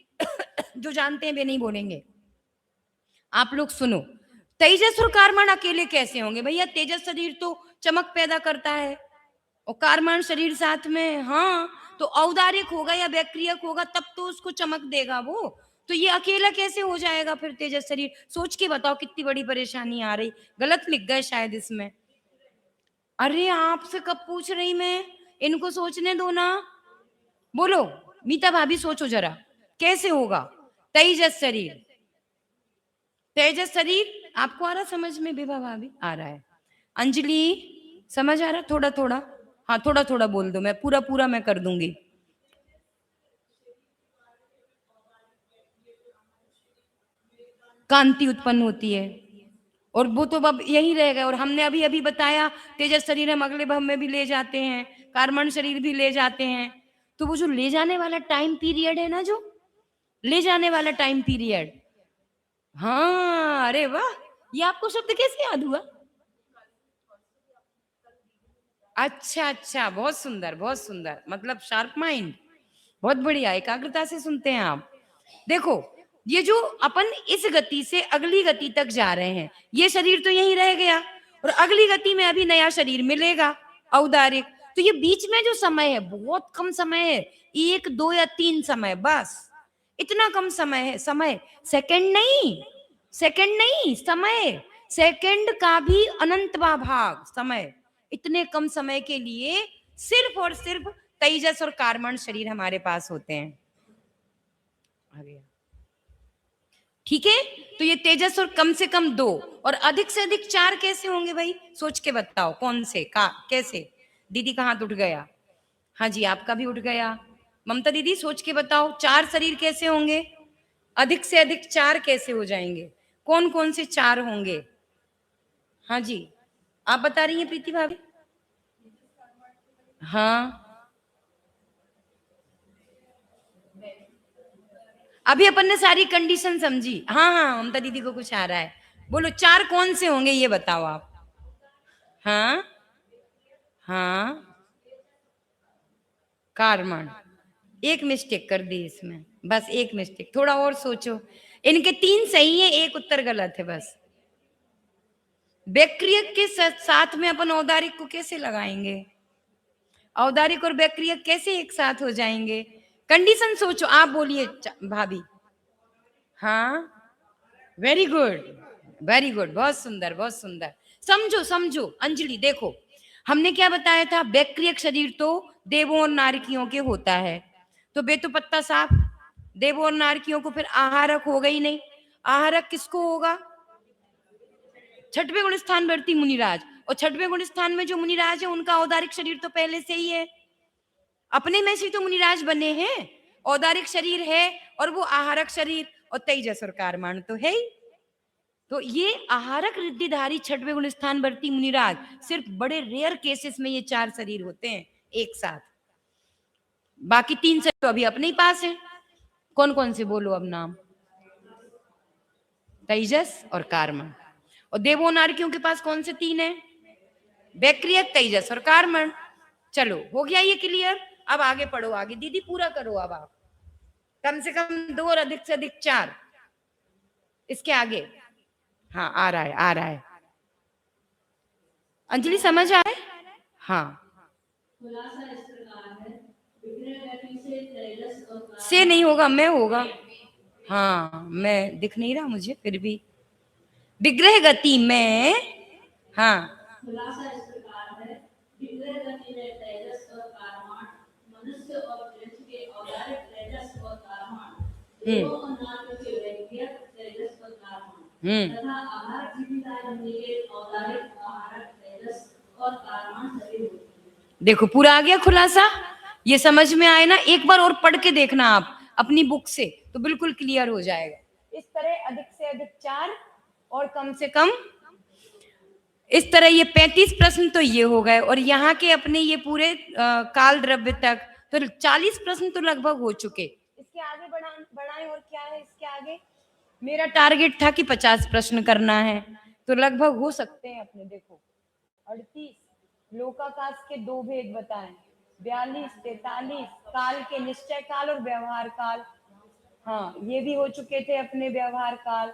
जो जानते हैं वे नहीं बोलेंगे, आप लोग सुनो। तेजस और कारमान अकेले कैसे होंगे भैया, तेजस शरीर तो चमक पैदा करता है, और कारमान शरीर साथ में, हाँ, तो औदारिक होगा या वैक्रियक होगा तब तो उसको चमक देगा वो, तो ये अकेला कैसे हो जाएगा फिर तेजस शरीर, सोच के बताओ, कितनी बड़ी परेशानी आ रही, गलत लिख गए शायद इसमें। अरे आपसे कब पूछ रही मैं, इनको सोचने दो ना, बोलो, मीता भाभी सोचो जरा, कैसे होगा तेजस शरीर, तेजस शरीर, आपको आ रहा समझ में, विभा भाभी आ रहा है, अंजलि समझ आ रहा थोड़ा थोड़ा, हाँ थोड़ा थोड़ा बोल दो, मैं पूरा पूरा मैं कर दूंगी। कांति उत्पन्न होती है, और वो तो अब यही रहेगा, और हमने अभी अभी बताया, तेजस शरीर हम अगले भव में भी ले जाते हैं, कार्बन शरीर भी ले जाते हैं, तो वो जो ले जाने वाला टाइम पीरियड है ना, जो ले जाने वाला टाइम पीरियड, हाँ, अरे वाह, ये आपको शब्द कैसे याद हुआ? अच्छा अच्छा, बहुत सुंदर बहुत सुंदर, मतलब शार्प माइंड, बहुत बढ़िया, एकाग्रता से सुनते हैं आप। देखो, ये जो अपन इस गति से अगली गति तक जा रहे हैं, ये शरीर तो यहीं रह गया, और अगली गति में अभी नया शरीर मिलेगा, औदारिक, तो ये बीच में जो समय है बहुत कम समय है, 1 2 या 3 समय, बस इतना कम समय है। समय, सेकंड नहीं, सेकंड नहीं, समय, सेकंड का भी अनंतवा भाग समय, इतने कम समय के लिए सिर्फ और सिर्फ तेजस और कार्बन शरीर हमारे पास होते हैं। आ गया, ठीक है, तो ये तेजस और कम से कम 2 और अधिक से अधिक 4 कैसे होंगे भाई, सोच के बताओ, कौन से का कैसे, दीदी का हाथ उठ गया, हाँ जी आपका भी उठ गया, ममता दीदी सोच के बताओ, 4 शरीर कैसे होंगे, अधिक से अधिक 4 कैसे हो जाएंगे, कौन कौन से 4 होंगे? हाँ जी, आप बता रही हैं प्रीति भाभी? हाँ, अभी अपन ने सारी कंडीशन समझी, हाँ हाँ, ममता दीदी को कुछ आ रहा है, बोलो 4 कौन से होंगे ये बताओ आप। हाँ हाँ, कारमन, एक मिस्टेक कर दी इसमें, बस एक मिस्टेक, थोड़ा और सोचो, इनके 3 सही है, एक उत्तर गलत है बस। बेक्रियक के साथ में अपन औदारिक को कैसे लगाएंगे? औदारिक और बेक्रियक कैसे एक साथ हो जाएंगे? कंडीशन सोचो, आप बोलिए भाभी। हाँ, वेरी गुड, वेरी गुड, बहुत सुंदर, बहुत सुंदर। समझो समझो अंजलि, देखो हमने क्या बताया था, बेक्रियक शरीर तो देवों और नारकियों के होता है, तो बे तो पत्ता साफ, देवों और नारकियों को फिर आहारक होगा ही नहीं। आहारक किसको होगा? छठवें गुण स्थान वर्ती मुनिराज, और छठवें गुण स्थान में जो मुनिराज है उनका औदारिक शरीर तो पहले से ही है, अपने में से तो मुनिराज बने हैं, औदारिक शरीर है और वो आहारक शरीर, और तेजस और कारमान तो है ही। तो ये आहारक रिद्धिधारी छठवें गुण स्थान वर्ती मुनिराज, सिर्फ बड़े रेयर केसेस में ये 4 शरीर होते हैं एक साथ, बाकी 3 शरीर तो अभी अपने ही पास है। कौन कौन से बोलो अब नाम? तेजस और कारमण। और देवो नारकियों के पास कौन से 3 है? बेक्रियक, तेजस और कारमण। चलो हो गया ये क्लियर। अब आगे पढ़ो, आगे दीदी पूरा करो अब आप, कम से कम 2 और अधिक से अधिक 4 इसके आगे। हाँ आ रहा है, आ रहा है। अंजलि समझ आए? हाँ, खुलासा इस प्रकार है, विग्रह गति से तेजस और से नहीं होगा, मैं होगा। हाँ, मैं दिख नहीं रहा मुझे, फिर भी विग्रह गति में। हाँ, खुलासा इस प्रकार है, विग्रह गति में तेजस और कारमान, मनुष्य और वृक्ष के औदारिक तेजस और कारमान, देवों और नारद के वैज्ञिक तेजस और कारमान, तथा आहार जीवितारण्य के औदारिक आहारक तेजस और कारमान शरीर होते हैं। देखो पूरा आ गया खुलासा। ये समझ में आए ना? एक बार और पढ़ के देखना आप अपनी बुक से, तो बिल्कुल क्लियर हो जाएगा। इस तरह अधिक से अधिक 4 और कम से कम, इस तरह ये 35 प्रश्न तो ये हो गए, और यहाँ के अपने ये पूरे काल द्रव्य तक तो 40 प्रश्न तो लगभग हो चुके। इसके आगे बढ़ाएं, और क्या है इसके आगे? मेरा टारगेट था कि 50 प्रश्न करना है, तो लगभग हो सकते हैं अपने। देखो 38 लोकाकाश के 2 भेद बताएं, 42 43 काल के निश्चय काल और व्यवहार काल, हाँ ये भी हो चुके थे अपने व्यवहार काल।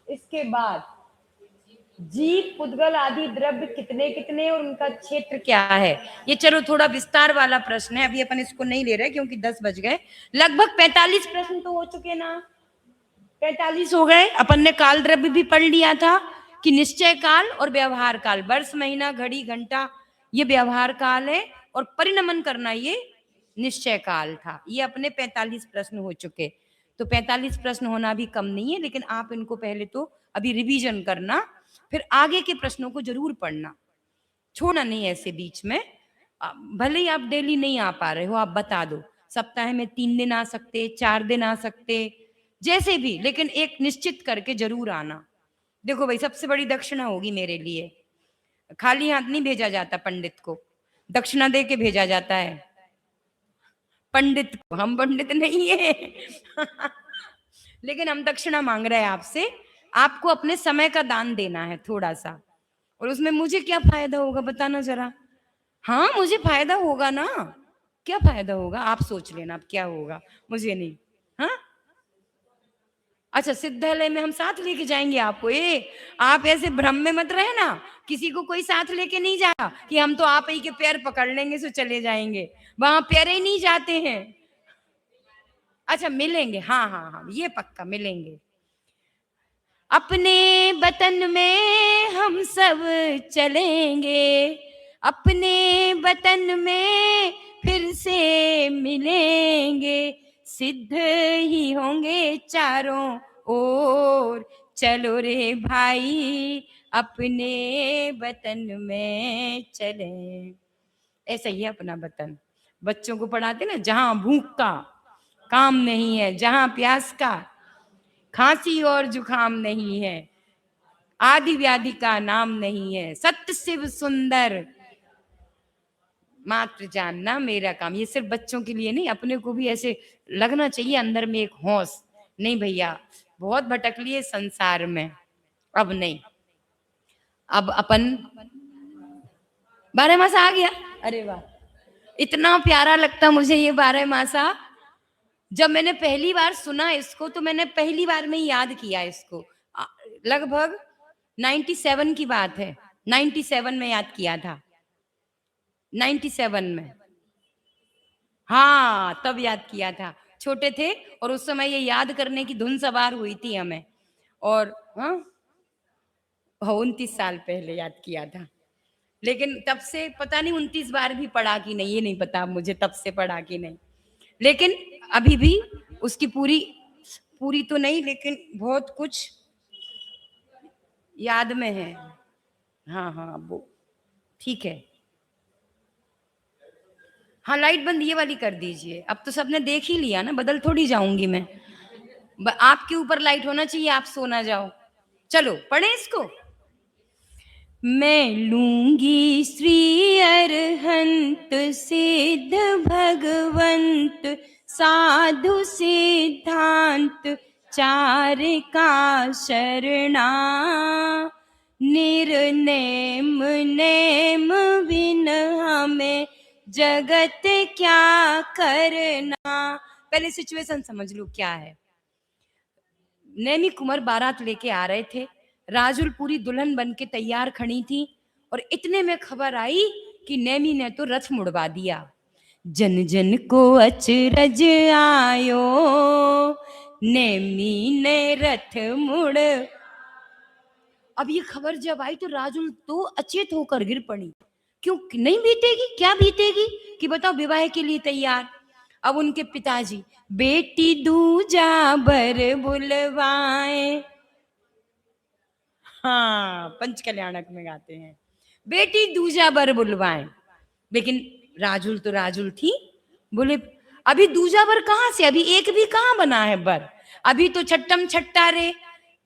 इसके बाद जीव पुद्गल आदि द्रव्य कितने कितने और उनका क्षेत्र क्या है, ये चलो थोड़ा विस्तार वाला प्रश्न है, अभी अपन इसको नहीं ले रहे क्योंकि 10 बज गए। लगभग 45 प्रश्न तो हो चुके ना, 45 हो गए। अपन ने काल द्रव्य भी पढ़ लिया था कि निश्चय काल और व्यवहार काल, वर्ष महीना घड़ी घंटा ये व्यवहार काल है, और परिणमन करना ये निश्चय काल था। ये अपने 45 प्रश्न हो चुके, तो 45 प्रश्न होना भी कम नहीं है, लेकिन आप इनको पहले तो अभी रिवीजन करना, फिर आगे के प्रश्नों को जरूर पढ़ना, छोड़ना नहीं ऐसे बीच में। भले ही आप डेली नहीं आ पा रहे हो, आप बता दो सप्ताह में 3 दिन आ सकते, 4 दिन आ सकते, जैसे भी, लेकिन एक निश्चित करके जरूर आना। देखो भाई, सबसे बड़ी दक्षिणा होगी मेरे लिए, खाली हाथ नहीं भेजा जाता पंडित को, दक्षिणा दे के भेजा जाता है पंडित को। हम पंडित नहीं है लेकिन हम दक्षिणा मांग रहे हैं आपसे, आपको अपने समय का दान देना है थोड़ा सा, और उसमें मुझे क्या फायदा होगा बताना जरा? हाँ मुझे फायदा होगा ना, क्या फायदा होगा आप सोच लेना, अब क्या होगा, मुझे नहीं। हाँ अच्छा, सिद्धालय में हम साथ लेके जाएंगे आपको। आप ऐसे भ्रम में मत रहे ना, किसी को कोई साथ लेके नहीं जा कि हम तो आप ही के पैर पकड़ लेंगे सो चले जाएंगे, वहां पैर ही नहीं जाते हैं। अच्छा मिलेंगे, हाँ हाँ हाँ ये पक्का मिलेंगे। अपने वतन में हम सब चलेंगे, अपने वतन में फिर से मिलेंगे, सिद्ध ही होंगे चारों ओर, चलो रे भाई अपने वतन में चलें। ऐसा ही है अपना वतन। बच्चों को पढ़ाते ना, जहां भूख का काम नहीं है, जहां प्यास का खांसी और जुखाम नहीं है, आदि व्याधि का नाम नहीं है, सत्य शिव सुंदर मात्र जानना मेरा काम। ये सिर्फ बच्चों के लिए नहीं, अपने को भी ऐसे लगना चाहिए अंदर में एक होश, नहीं भैया बहुत भटक लिए संसार में, अब नहीं, अब अपन 12 मासा आ गया। अरे वाह, इतना प्यारा लगता मुझे ये 12 मासा। जब मैंने पहली बार सुना इसको तो मैंने पहली बार में ही याद किया इसको, लगभग 97 की बात है, 97 में याद किया था, 97 में। हाँ, तब याद किया था, छोटे थे और उस समय ये याद करने की धुन सवार हुई थी हमें। और हाँ, 29 साल पहले याद किया था, लेकिन तब से पता नहीं 29 बार भी पढ़ा कि नहीं, ये नहीं पता मुझे तब से पढ़ा कि नहीं। लेकिन अभी भी उसकी पूरी पूरी तो नहीं, लेकिन बहुत कुछ याद में है। हाँ हाँ, वो ठीक है। हाँ, लाइट बंद ये वाली कर दीजिए, अब तो सबने देख ही लिया ना, बदल थोड़ी जाऊंगी मैं। आपके ऊपर लाइट होना चाहिए, आप सो ना जाओ। चलो पढ़े इसको। मैं लूंगी श्री अरहंत सिद्ध भगवंत साधु सिद्धांत चार का शरणा, निर्नेम नेम बिन हमें जगत क्या करना। पहले सिचुएशन समझ लो क्या है। नैमी कुंवर बारात लेके आ रहे थे, राजुल पूरी दुल्हन बन के तैयार खड़ी थी, और इतने में खबर आई कि नैमी ने तो रथ मुड़वा दिया। जन जन को अचरज आयो, नैमी ने रथ मुड़। अब ये खबर जब आई तो राजुल तो अचेत होकर गिर पड़ी। क्यों नहीं बीतेगी, क्या बीतेगी कि बताओ, विवाह के लिए तैयार। अब उनके पिताजी, बेटी दूजा बर बुलवाए। हाँ, पंच कल्याणक में गाते हैं, बेटी दूजा बर बुलवाए। लेकिन राजुल तो राजुल थी, बोले अभी दूजा बर कहाँ से, अभी एक भी कहाँ बना है बर, अभी तो छट्टम छट्टा रे,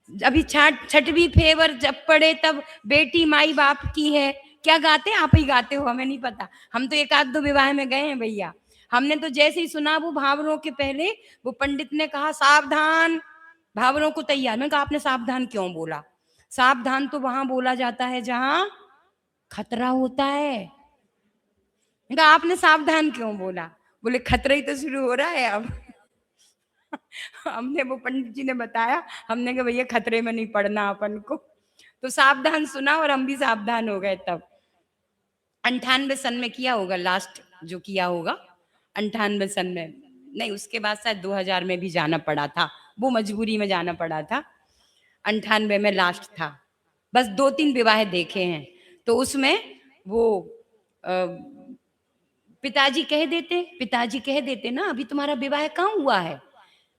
अभी छठवीं फेवर जब पड़े तब बेटी माई बाप की है। क्या गाते हैं, आप ही गाते हो, हमें नहीं पता, हम तो एक आध दो विवाह में गए हैं भैया। हमने तो जैसे ही सुना वो भावरों के पहले वो पंडित ने कहा सावधान, भावरों को तैयार। मैंने कहा आपने सावधान क्यों बोला? सावधान तो वहां बोला जाता है जहां खतरा होता है। मैंने कहा आपने सावधान क्यों बोला? बोले खतरा ही तो शुरू हो रहा है अब। हमने, वो पंडित जी ने बताया, हमने कहा भैया खतरे में नहीं पड़ना अपन को, तो सावधान सुना और हम भी सावधान हो गए। तब 98 सन में किया होगा लास्ट, जो किया होगा 98 सन में, नहीं उसके बाद शायद 2000 में भी जाना पड़ा था, वो मजबूरी में जाना पड़ा था। 98 में लास्ट था, बस 2-3 विवाह देखे हैं। तो उसमें वो पिताजी कह देते ना, अभी तुम्हारा विवाह कहाँ हुआ है,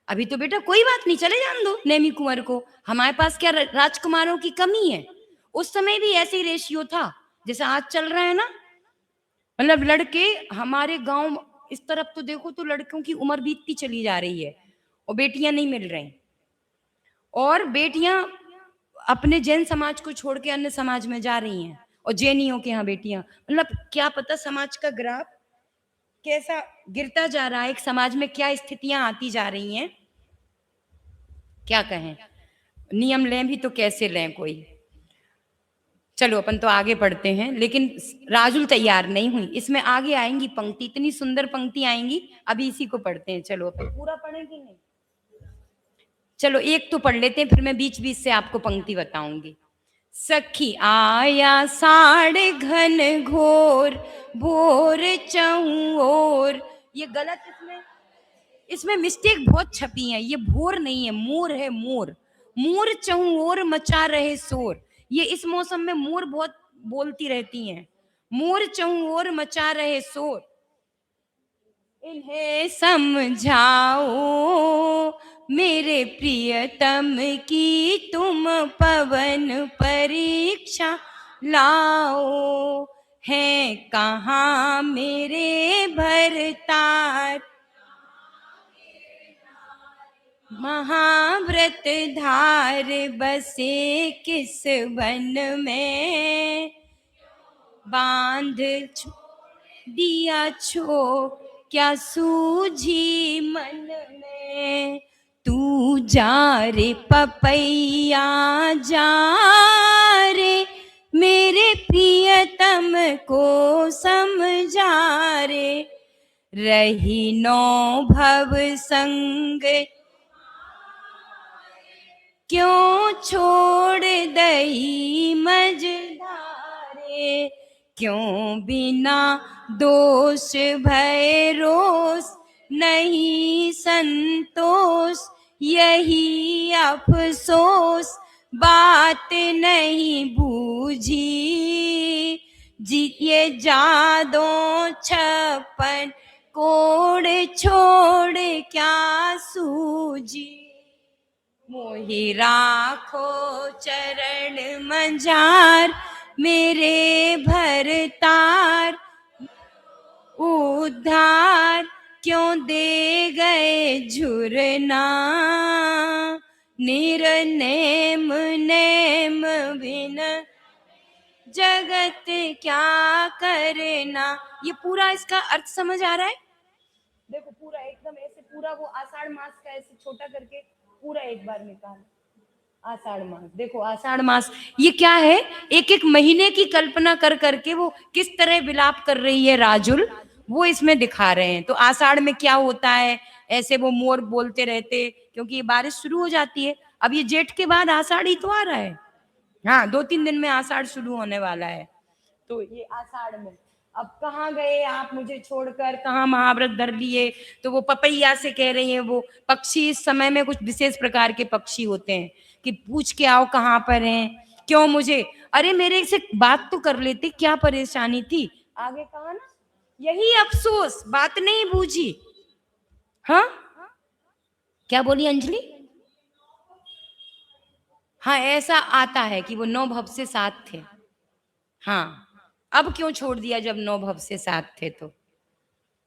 अभी तो बेटा कोई बात नहीं, चले जान दो नेमी कुंवर को, हमारे पास क्या राजकुमारों की कमी है। उस समय भी ऐसे ही रेशियो था जैसे आज चल रहा है ना, मतलब लड़के हमारे गांव इस तरफ तो देखो तो लड़कों की उम्र बीतती चली जा रही है और बेटियां नहीं मिल रही, और बेटियां अपने जैन समाज को छोड़ के अन्य समाज में जा रही हैं, और जैनियों के यहाँ बेटियां, मतलब क्या पता समाज का ग्राफ कैसा गिरता जा रहा है, एक समाज में क्या स्थितियां आती जा रही हैं, क्या कहें। नियम लें भी तो कैसे लें कोई। चलो अपन तो आगे पढ़ते हैं, लेकिन राजुल तैयार नहीं हुई, इसमें आगे आएंगी पंक्ति, इतनी सुंदर पंक्ति आएंगी, अभी इसी को पढ़ते हैं। चलो अपन पूरा पढ़ेंगे नहीं, चलो एक तो पढ़ लेते हैं, फिर मैं बीच बीच से आपको पंक्ति बताऊंगी। सखी आया साढ़े घन घोर, भोर चहु ओर। ये गलत, इसमें मिस्टेक बहुत छपी है, ये भोर नहीं है, मोर है, मोर। मोर चहु ओर मचा रहे शोर, ये इस मौसम में मोर बहुत बोलती रहती हैं। मोर चहु ओर मचा रहे शोर, इन्हें समझाओ मेरे प्रियतम की तुम पवन परीक्षा लाओ। है कहाँ मेरे भरतार, महाव्रत धार बसे किस वन में, बांध दिया छो क्या सूझी मन में। तू जा रे पपैया जा रे, मेरे प्रियतम को समझा रे। रही नौ भव संग क्यों छोड़ दही मझधारे, क्यों बिना दोष भय रोष नहीं संतोष, यही अफसोस बात नहीं बूझी, ये जादों छप्पन कोड छोड़ क्या सूझी, मोहि राखो चरण मंझार, मेरे भरतार उद्धार, क्यों दे गए झुरना, निर्नेम नेम बिन जगत क्या करना। ये पूरा इसका अर्थ समझ आ रहा है? देखो पूरा एकदम ऐसे, पूरा वो आषाढ़ मास का ऐसे छोटा करके पूरा एक बार निकाल। आषाढ़ मास, देखो आषाढ़ मास ये क्या है, एक एक महीने की कल्पना कर करके वो किस तरह विलाप कर रही है राजुल, वो इसमें दिखा रहे हैं। तो आषाढ़ में क्या होता है, ऐसे वो मोर बोलते रहते, क्योंकि ये बारिश शुरू हो जाती है। अब ये जेठ के बाद आषाढ़ ही तो आ रहा है, हाँ 2-3 दिन में आषाढ़ शुरू होने वाला है। तो ये आषाढ़ में अब कहाँ गए आप मुझे छोड़कर, कहाँ महाव्रत धर लिए। तो वो पपैया से कह रही है, वो पक्षी इस समय में कुछ विशेष प्रकार के पक्षी होते हैं कि पूछ के आओ कहाँ पर हैं, क्यों मुझे, अरे मेरे से बात तो कर लेते, क्या परेशानी थी। आगे कहा ना, यही अफसोस बात नहीं बूझी। हाँ क्या बोली अंजलि? हाँ ऐसा आता है कि वो 9 भव से साथ थे। हाँ अब क्यों छोड़ दिया जब 9 भव से साथ थे। तो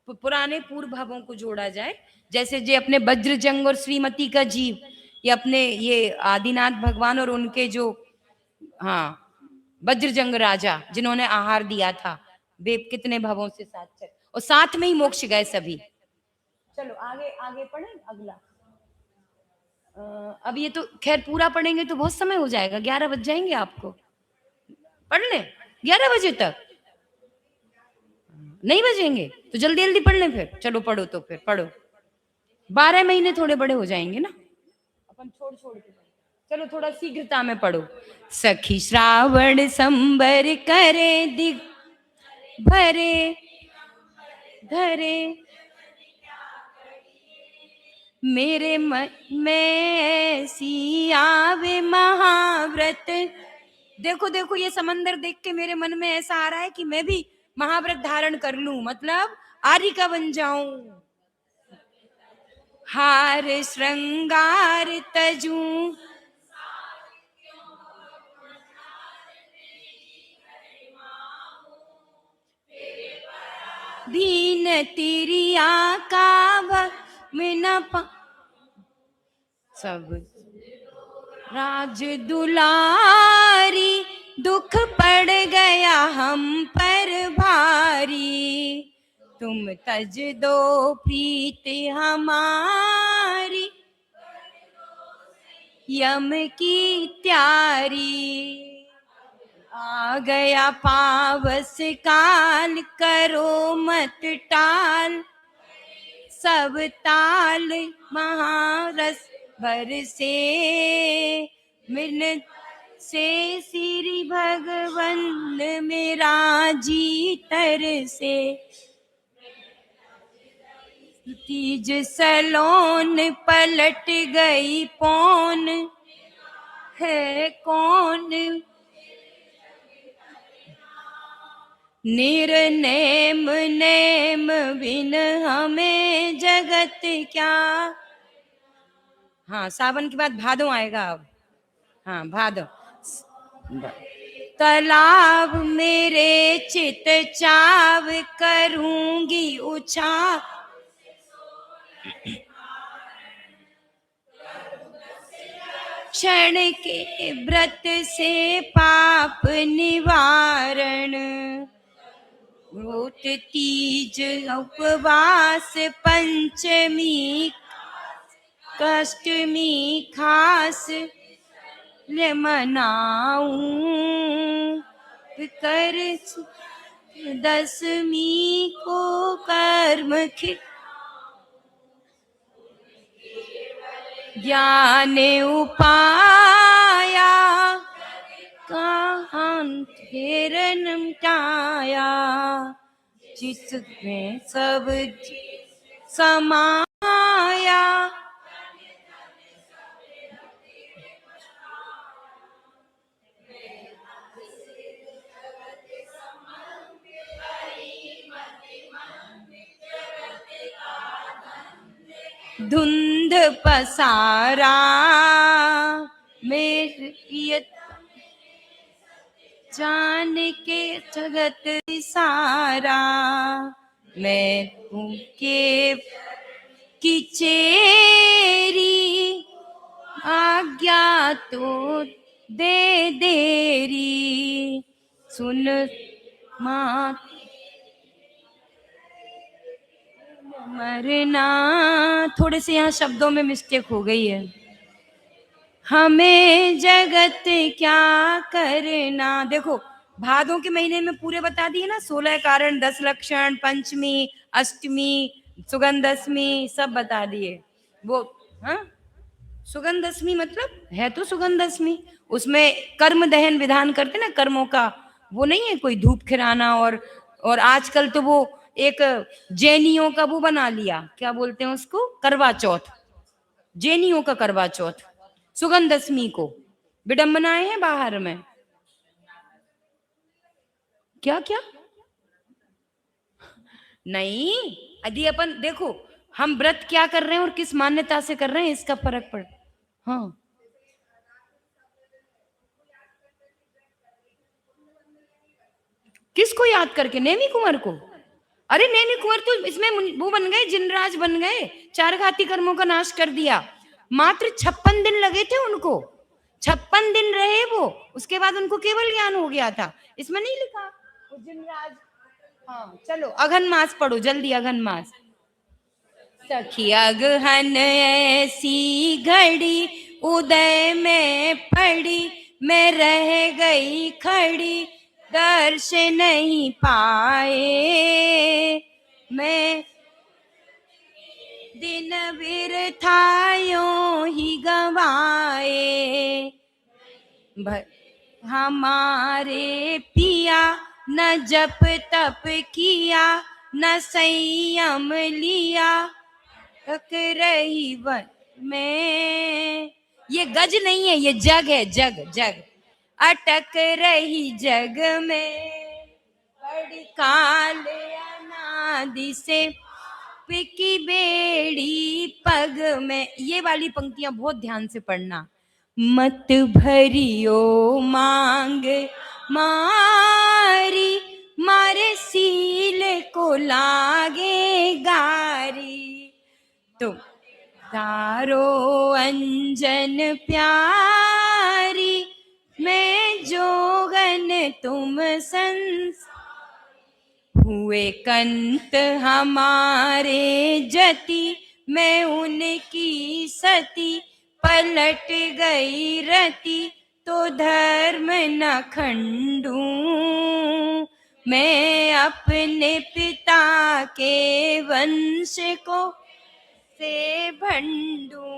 पुराने पूर्व भवों को जोड़ा जाए, जैसे जे अपने वज्रजंग और श्रीमती का जीव, ये अपने ये आदिनाथ भगवान और उनके जो, हाँ वज्रजंग राजा जिन्होंने आहार दिया था, वे कितने भवों से साथ चले और साथ में ही मोक्ष गए सभी। चलो आगे आगे पढ़े अगला। अब ये तो खैर पूरा पढ़ेंगे तो बहुत समय हो जाएगा, 11 बज जाएंगे आपको। पढ़ ले 11 बजे तक नहीं बजेंगे तो जल्दी जल्दी पढ़ लें फिर। चलो पढ़ो, तो फिर पढ़ो, 12 महीने थोड़े बड़े हो जाएंगे ना, अपन छोड़ छोड़ के पढ़ो। चलो थोड़ा शीघ्रता में पढ़ो। सखी श्रावण संबर करे दिग भरे धरे, मेरे मन में ऐसी आवे महाव्रत। देखो देखो ये समंदर देख के मेरे मन में ऐसा आ रहा है कि मैं भी महाव्रत धारण कर लूं, मतलब आर्यिका बन जाऊं। हार श्रृंगार तजूं, दीन तिरिया का भमिना सब राज दुलारी, दुख पड़ गया हम पर भारी, तुम तज दो प्रीत हमारी, यम की त्यारी। आ गया पावस काल, करो मत टाल, सब ताल महारस बरसे, मिलन से श्री भगवन मेरा जी तरसे। तीज सलोन पलट गई पौन, है कौन निर्नेम नेम बिन हमें जगत क्या। हाँ सावन के बाद भादो आएगा अब, हाँ भादो। तालाब मेरे चित चाव, करूंगी उछाल, क्षण के व्रत से पाप निवारण, व्रत तीज उपवास पंचमी कष्टमी खास, ले मनाऊं कर दसवीं को कर्म ज्ञान उपाय, मिटाया, जिसमें सब समाया। धुंध पसारा मेरी जान के जगत सारा, मैं उनके की चेरी आज्ञा तो दे देरी, सुन माँ मरना। थोड़े से यहाँ शब्दों में मिस्टेक हो गई है। हमें जगत क्या करना। देखो भादों के महीने में पूरे बता दिए ना, 16 कारण, 10 लक्षण, पंचमी, अष्टमी, सुगंधदशमी सब बता दिए। वो हाँ, सुगंधदशमी मतलब है तो सुगंधदशमी, उसमें कर्म दहन विधान करते ना कर्मों का, वो नहीं है कोई धूप खिलाना। और आजकल तो वो एक जैनियों का वो बना लिया, क्या बोलते हैं उसको, करवा चौथ। जैनियों का करवा चौथ सुगंधदशमी को विडंबनाएं हैं बाहर में। क्या क्या नहीं, यदि अपन देखो हम व्रत क्या कर रहे हैं और किस मान्यता से कर रहे हैं, इसका फर्क पड़। हाँ किसको याद करके? नेमी कुंवर को? अरे नेमी कुंवर तो इसमें वो बन गए, जिनराज बन गए, चार घाती कर्मों का नाश कर दिया। मात्र 56 दिन लगे थे उनको, 56 दिन रहे वो, उसके बाद उनको केवल ज्ञान हो गया था। इसमें नहीं लिखा वो जिनराज। हाँ चलो अघन मास पढ़ो जल्दी, अघन मास। सखी अगहन ऐसी घड़ी उदय में पड़ी, मैं रह गई खड़ी दर्श नहीं पाए, मैं दिन बिरथायों ही गवाए, हमारे पिया न जप तप किया, न संयम लिया, तक रही वन में। ये गज नहीं है, ये जग है, जग जग। अटक रही जग में बड़ी काल अनादि से, पिकी बेड़ी पग में। ये वाली पंक्तियां बहुत ध्यान से पढ़ना। मत भरियो मांग मारी, मारे सील को लागे गारी, तुम तारो अंजन प्यारी, मैं जोगन तुम संस, हुए कंत हमारे जति, मैं उनकी सती, पलट गई रति, तो धर्म न खंडू, मैं अपने पिता के वंश को से भंडू।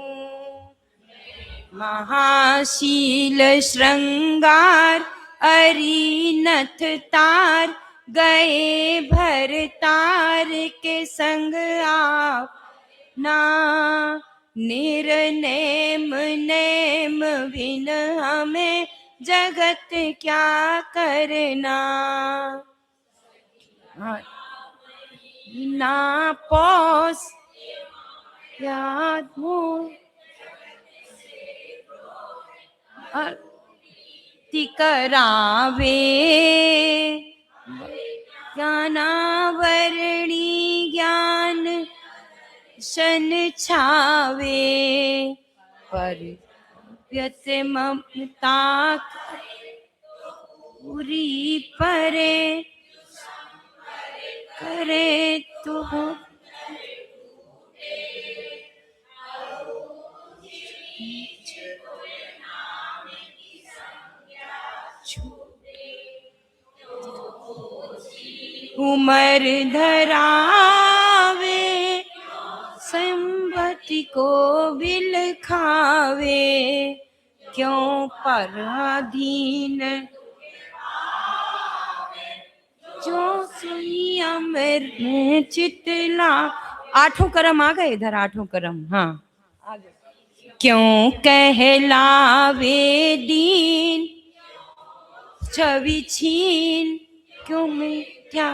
महाशील श्रृंगार अरिनथ तार, गए भर तार के संग आप ना, निर्नेम नेम बिन हमें जगत क्या करना, ना पौस याद हो करावे, ज्ञानावरणी ज्ञान शन छावे, पर व्यत ममता पूरी परे, करे तो उमर धरावे, संपत्ति को बिल खावे, क्यों पराधीन जो सुनी अमर में चितला। आठों करम आ गए इधर, आठों करम। हाँ, आ गए। क्यों कहलावे दीन छवि छीन, क्यों मिथ्या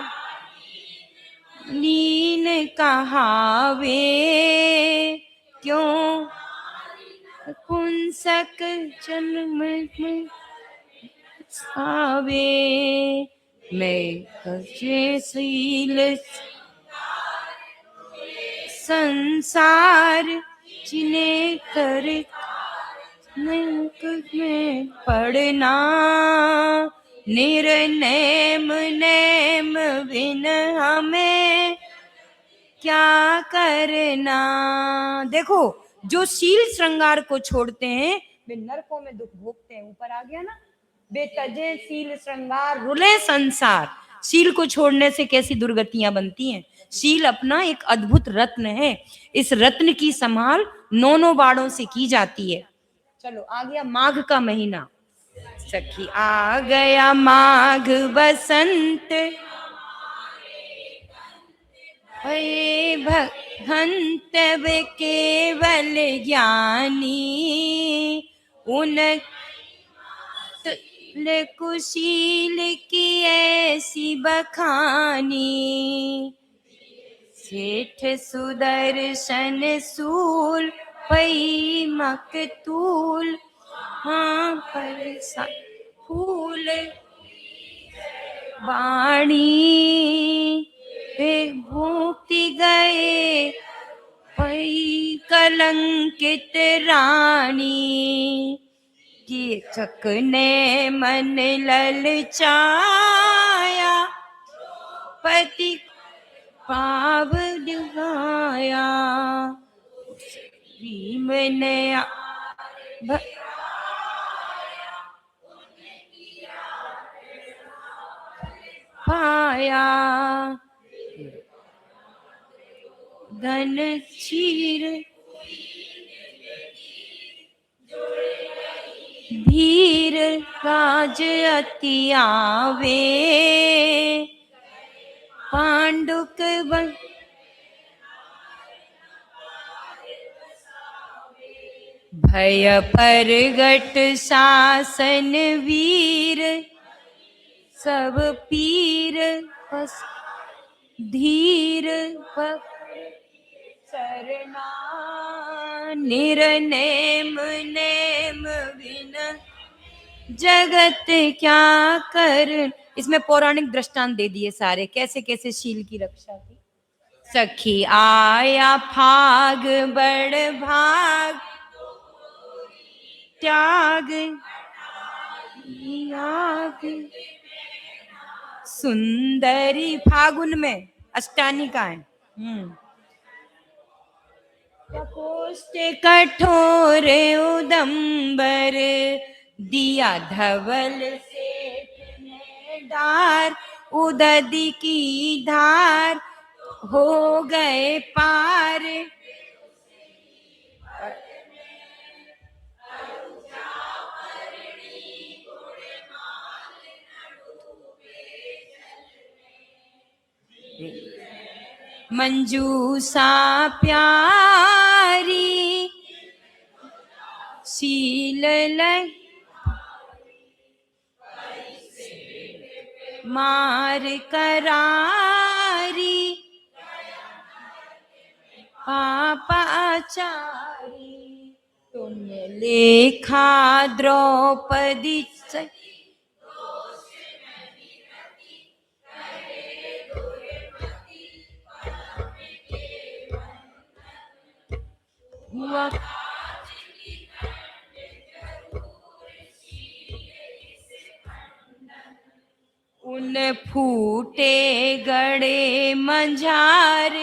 लीन कहावे, क्यों पुंसक जन्म में आवे। मैं कचशील संसार जिन्हें कर में पढ़ना, निर्नेम नेम बिन हमें क्या करना। देखो, जो शील श्रृंगार को छोड़ते हैं वे नरकों में दुख भोगते हैं। ऊपर आ गया ना, बेतजे शील श्रृंगार रुले संसार। शील को छोड़ने से कैसी दुर्गतियां बनती हैं। शील अपना एक अद्भुत रत्न है। इस रत्न की संभाल 9 बाड़ों से की जाती है। चलो, आ गया माघ का महीना। सखी आ गया माघ बसंत, हे भगवंत केवल ज्ञानी, उन कुशील की ऐसी बखानी। सेठ सुदर्शन सूल पई मकतूल, हाँ पर फूल वाणी वे भूति गए पई कलंकित रानी। कि चकने मन ललचाया, पति पाव दिखाया। भीम ने पाया, धन चीर धीर राज अति आवे, पांडुक बन भय परगट शासन वीर, सब पीर बस धीर चरना। निर्नेम नेम बिन जगत क्या कर। इसमें पौराणिक दृष्टांत दे दिए सारे, कैसे कैसे शील की रक्षा की। सखी आया फाग बड़ भाग, त्याग याग। सुंदरी फागुन में अष्टानिका है। प्रकोष्ठ कठोर उदंबर, दिया धवल सेठ ने डार। उदधि की धार हो गए पार, मंजूसा प्यारी शील मार करारी, पापाचारी। तुम लेखा द्रौपदी हुआ। उन फूटे गड़े मंझार,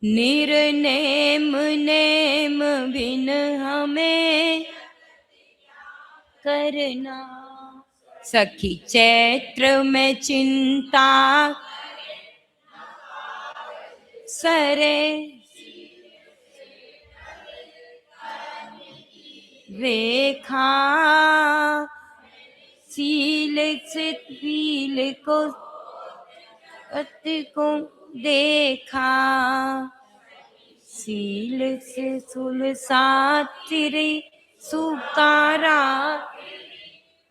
निर्नेम नेम बिन हमें करना। सखी चैत्र में चिंता सरे, रेखा, सील से पील को अत को देखा, सील से सुलसा तिरे सुकारा,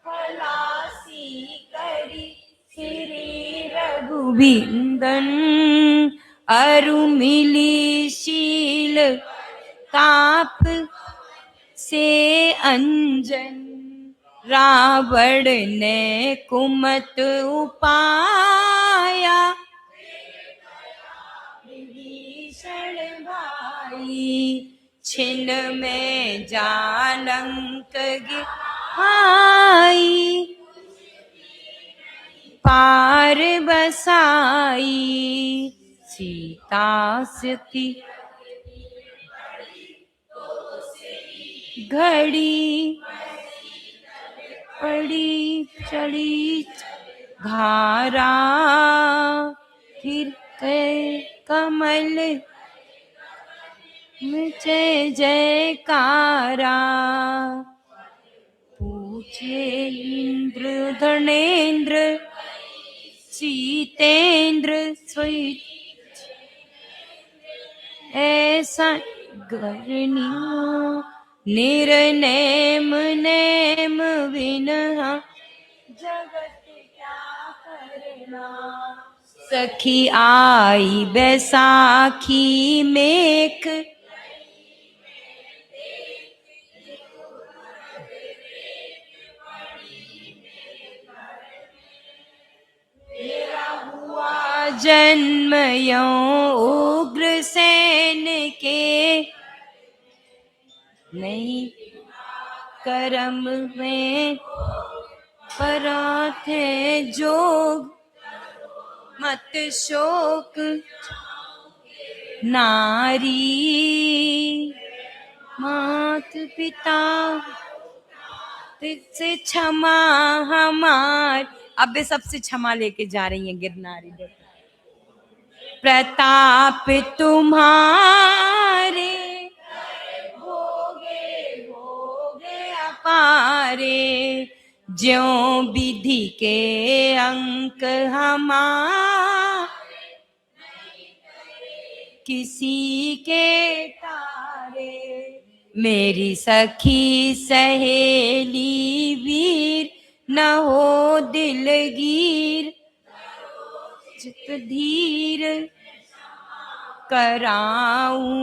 खलासी करी श्री रघुबिंदन, अरु मिली शील ताप से अंजन, रावण ने कुमत उपाया, विभीषण भाई छिन में जालंक गिराई, पार बसाई, सीता सती घड़ी पड़ी चढ़ी धारा, फिर गए कमल में जय जयकारा, पूछे इंद्र धनेन्द्र सीतेन्द्र सोई, ऐसा गरनी निर्नेम नेम विनहा, जगत क्या करना, सखी आई बैसाखी मेघ, मेरा हुआ जन्म यो उग्रसेन के, नहीं कर्म में परात है जोग, मत शोक नारी, मात पिता से क्षमा हमार, अब वे सबसे क्षमा लेके जा रही हैं गिरनारी। प्रताप तुम्हारे भोगे भोगे अपारे, ज्यों विधि के अंक हमार, किसी के तारे, मेरी सखी सहेली वीर, न हो दिलगीर, चित धीर कराऊं,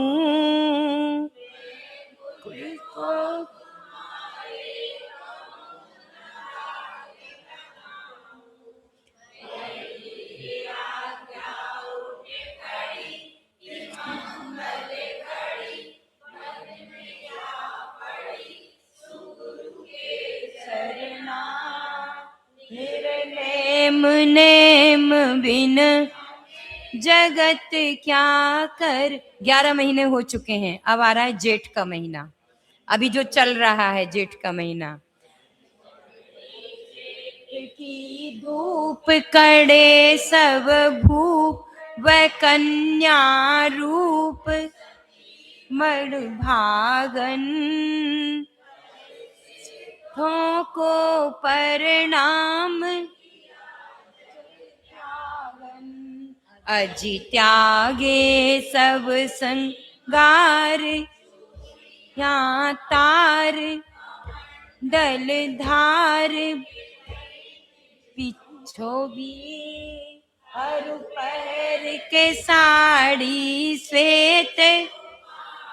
निर्नेम नेम बिन जगत क्या कर। 11 महीने हो चुके हैं, अब आ रहा है जेठ का महीना, अभी जो चल रहा है जेठ का महीना। की धूप कड़े सब भूप, वह कन्या रूप मड़ भागन, को परिणाम अजी त्यागे सब संगार, यहाँ तार डल धार, पिछो भी हर पहर के साड़ी श्वेत,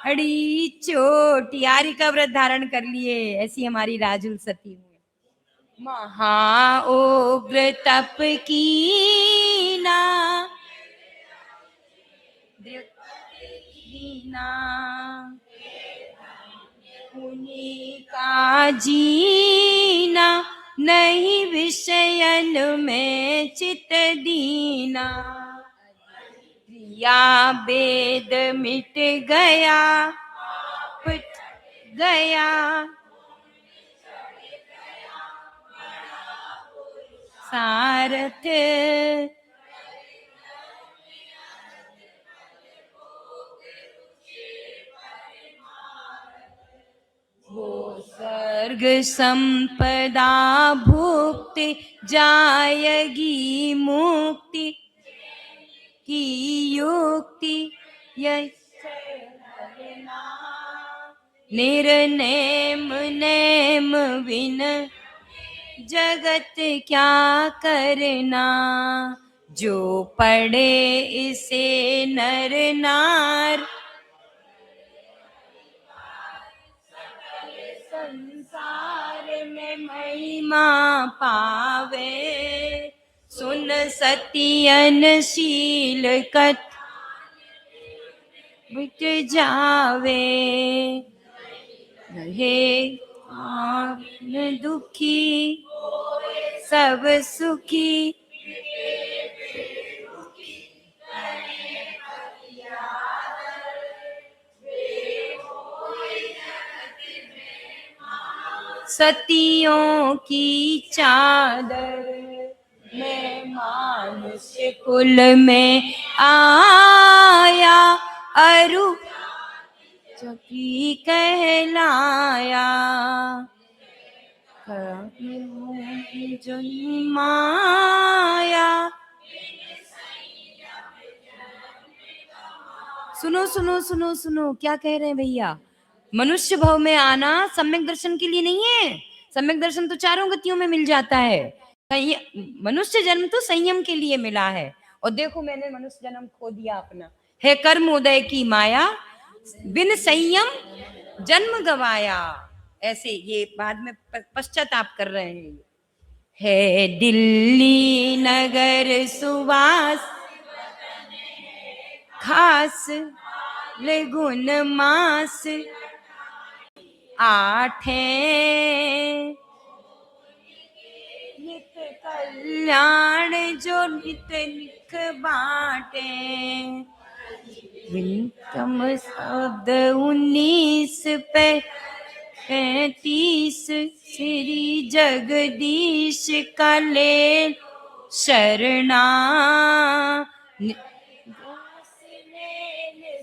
अड़ी चोट, यारी का व्रत धारण कर लिए, ऐसी हमारी राजुल सती हुई। महा उग्र तप कीना, उन्हीं का जीना, नहीं विषयन में चित दीना, प्रिया वेद मिट गया पिट गया, सारथ वो स्वर्ग संपदा भुक्ति जाएगी मुक्ति की युक्ति निर्नेम नेम बिन जगत क्या करना, जो पढ़े इसे नर नार संसार में महिमा पावे, सुन सतियन शील कथ मिट जावे, रहे आत्म दुखी सब सुखी। सतियों की चादर मैं मानुष्य कुल में आया, अरु चकी कहलाया, माया। सुनो सुनो सुनो सुनो, क्या कह रहे हैं भैया? मनुष्य भव में आना सम्यक दर्शन के लिए नहीं है। सम्यक दर्शन तो चारों गतियों में मिल जाता है। मनुष्य जन्म तो संयम के लिए मिला है। और देखो मैंने मनुष्य जन्म खो दिया अपना, है कर्म उदय की माया, बिन संयम जन्म गवाया। ऐसे ये बाद में पश्चाताप कर रहे हैं। है दिल्ली नगर सुवास खास ले गुण मास, आठे नित कल्याण जो नित निख बाटे, विनतम शब्द 19 पे 35 श्री जगदीश का ले शरणा,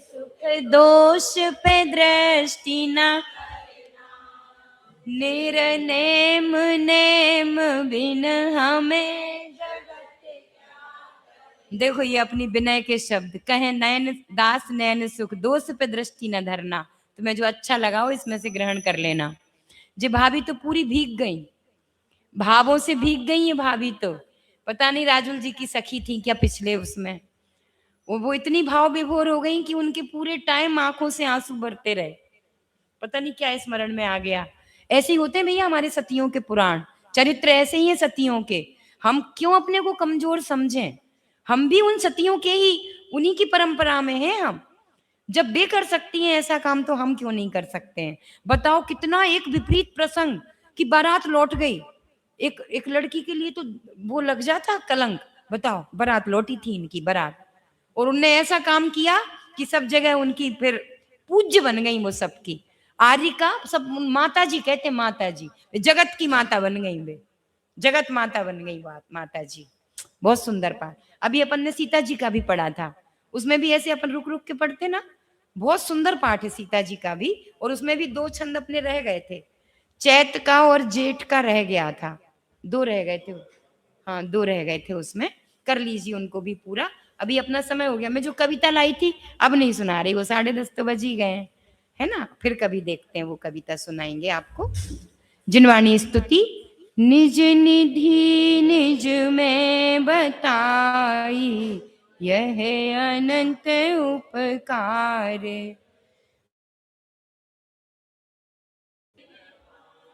सुख दोष पे दृष्टि न, निर्नेम नेम बिन हमें जगत। देखो ये अपनी विनय के शब्द कहे, नयन दास नयन सुख, दोष पे दृष्टि न धरना। तुम्हें जो अच्छा लगा हो इसमें से ग्रहण कर लेना। जी भाभी तो पूरी भीग गई, भावों से भीग गई ये भाभी तो। पता नहीं राजुल जी की सखी थी क्या पिछले उसमें, वो इतनी भाव विभोर हो गई कि उनके पूरे टाइम आंखों से आंसू बरते रहे। पता नहीं क्या स्मरण में आ गया। ऐसे ही होते हैं भैया हमारे सतियों के पुराण, चरित्र ऐसे ही है सतियों के। हम क्यों अपने को कमजोर समझें? हम भी उन सतियों के ही, उन्हीं की परंपरा में हैं हम। जब वे कर सकती हैं ऐसा काम तो हम क्यों नहीं कर सकते हैं? बताओ कितना एक विपरीत प्रसंग कि बारात लौट गई। एक लड़की के लिए तो वो लग जाता कलंक। बताओ बारात लौटी थी इनकी बारात, और उनने ऐसा काम किया कि सब जगह उनकी फिर पूज्य बन गई वो सबकी। आर्य का सब माता जी कहते, माता जी जगत की माता बन गई, वे जगत माता बन गई बात माता जी। बहुत सुंदर पाठ। अभी अपन ने सीता जी का भी पढ़ा था, उसमें भी ऐसे अपन रुक रुक के पढ़ते ना। बहुत सुंदर पाठ है सीता जी का भी, और उसमें भी 2 छंद अपने रह गए थे, चैत का और जेठ का रह गया था। 2 रह गए थे, हाँ 2 रह गए थे उसमें। कर लीजिए उनको भी पूरा। अभी अपना समय हो गया। मैं जो कविता लाई थी अब नहीं सुना रही, वो 10:30 तो बज ही गए है ना। फिर कभी देखते हैं वो कविता सुनाएंगे आपको। जिनवाणी स्तुति। निज निधि निज में बताई, यह अनंत उपकार,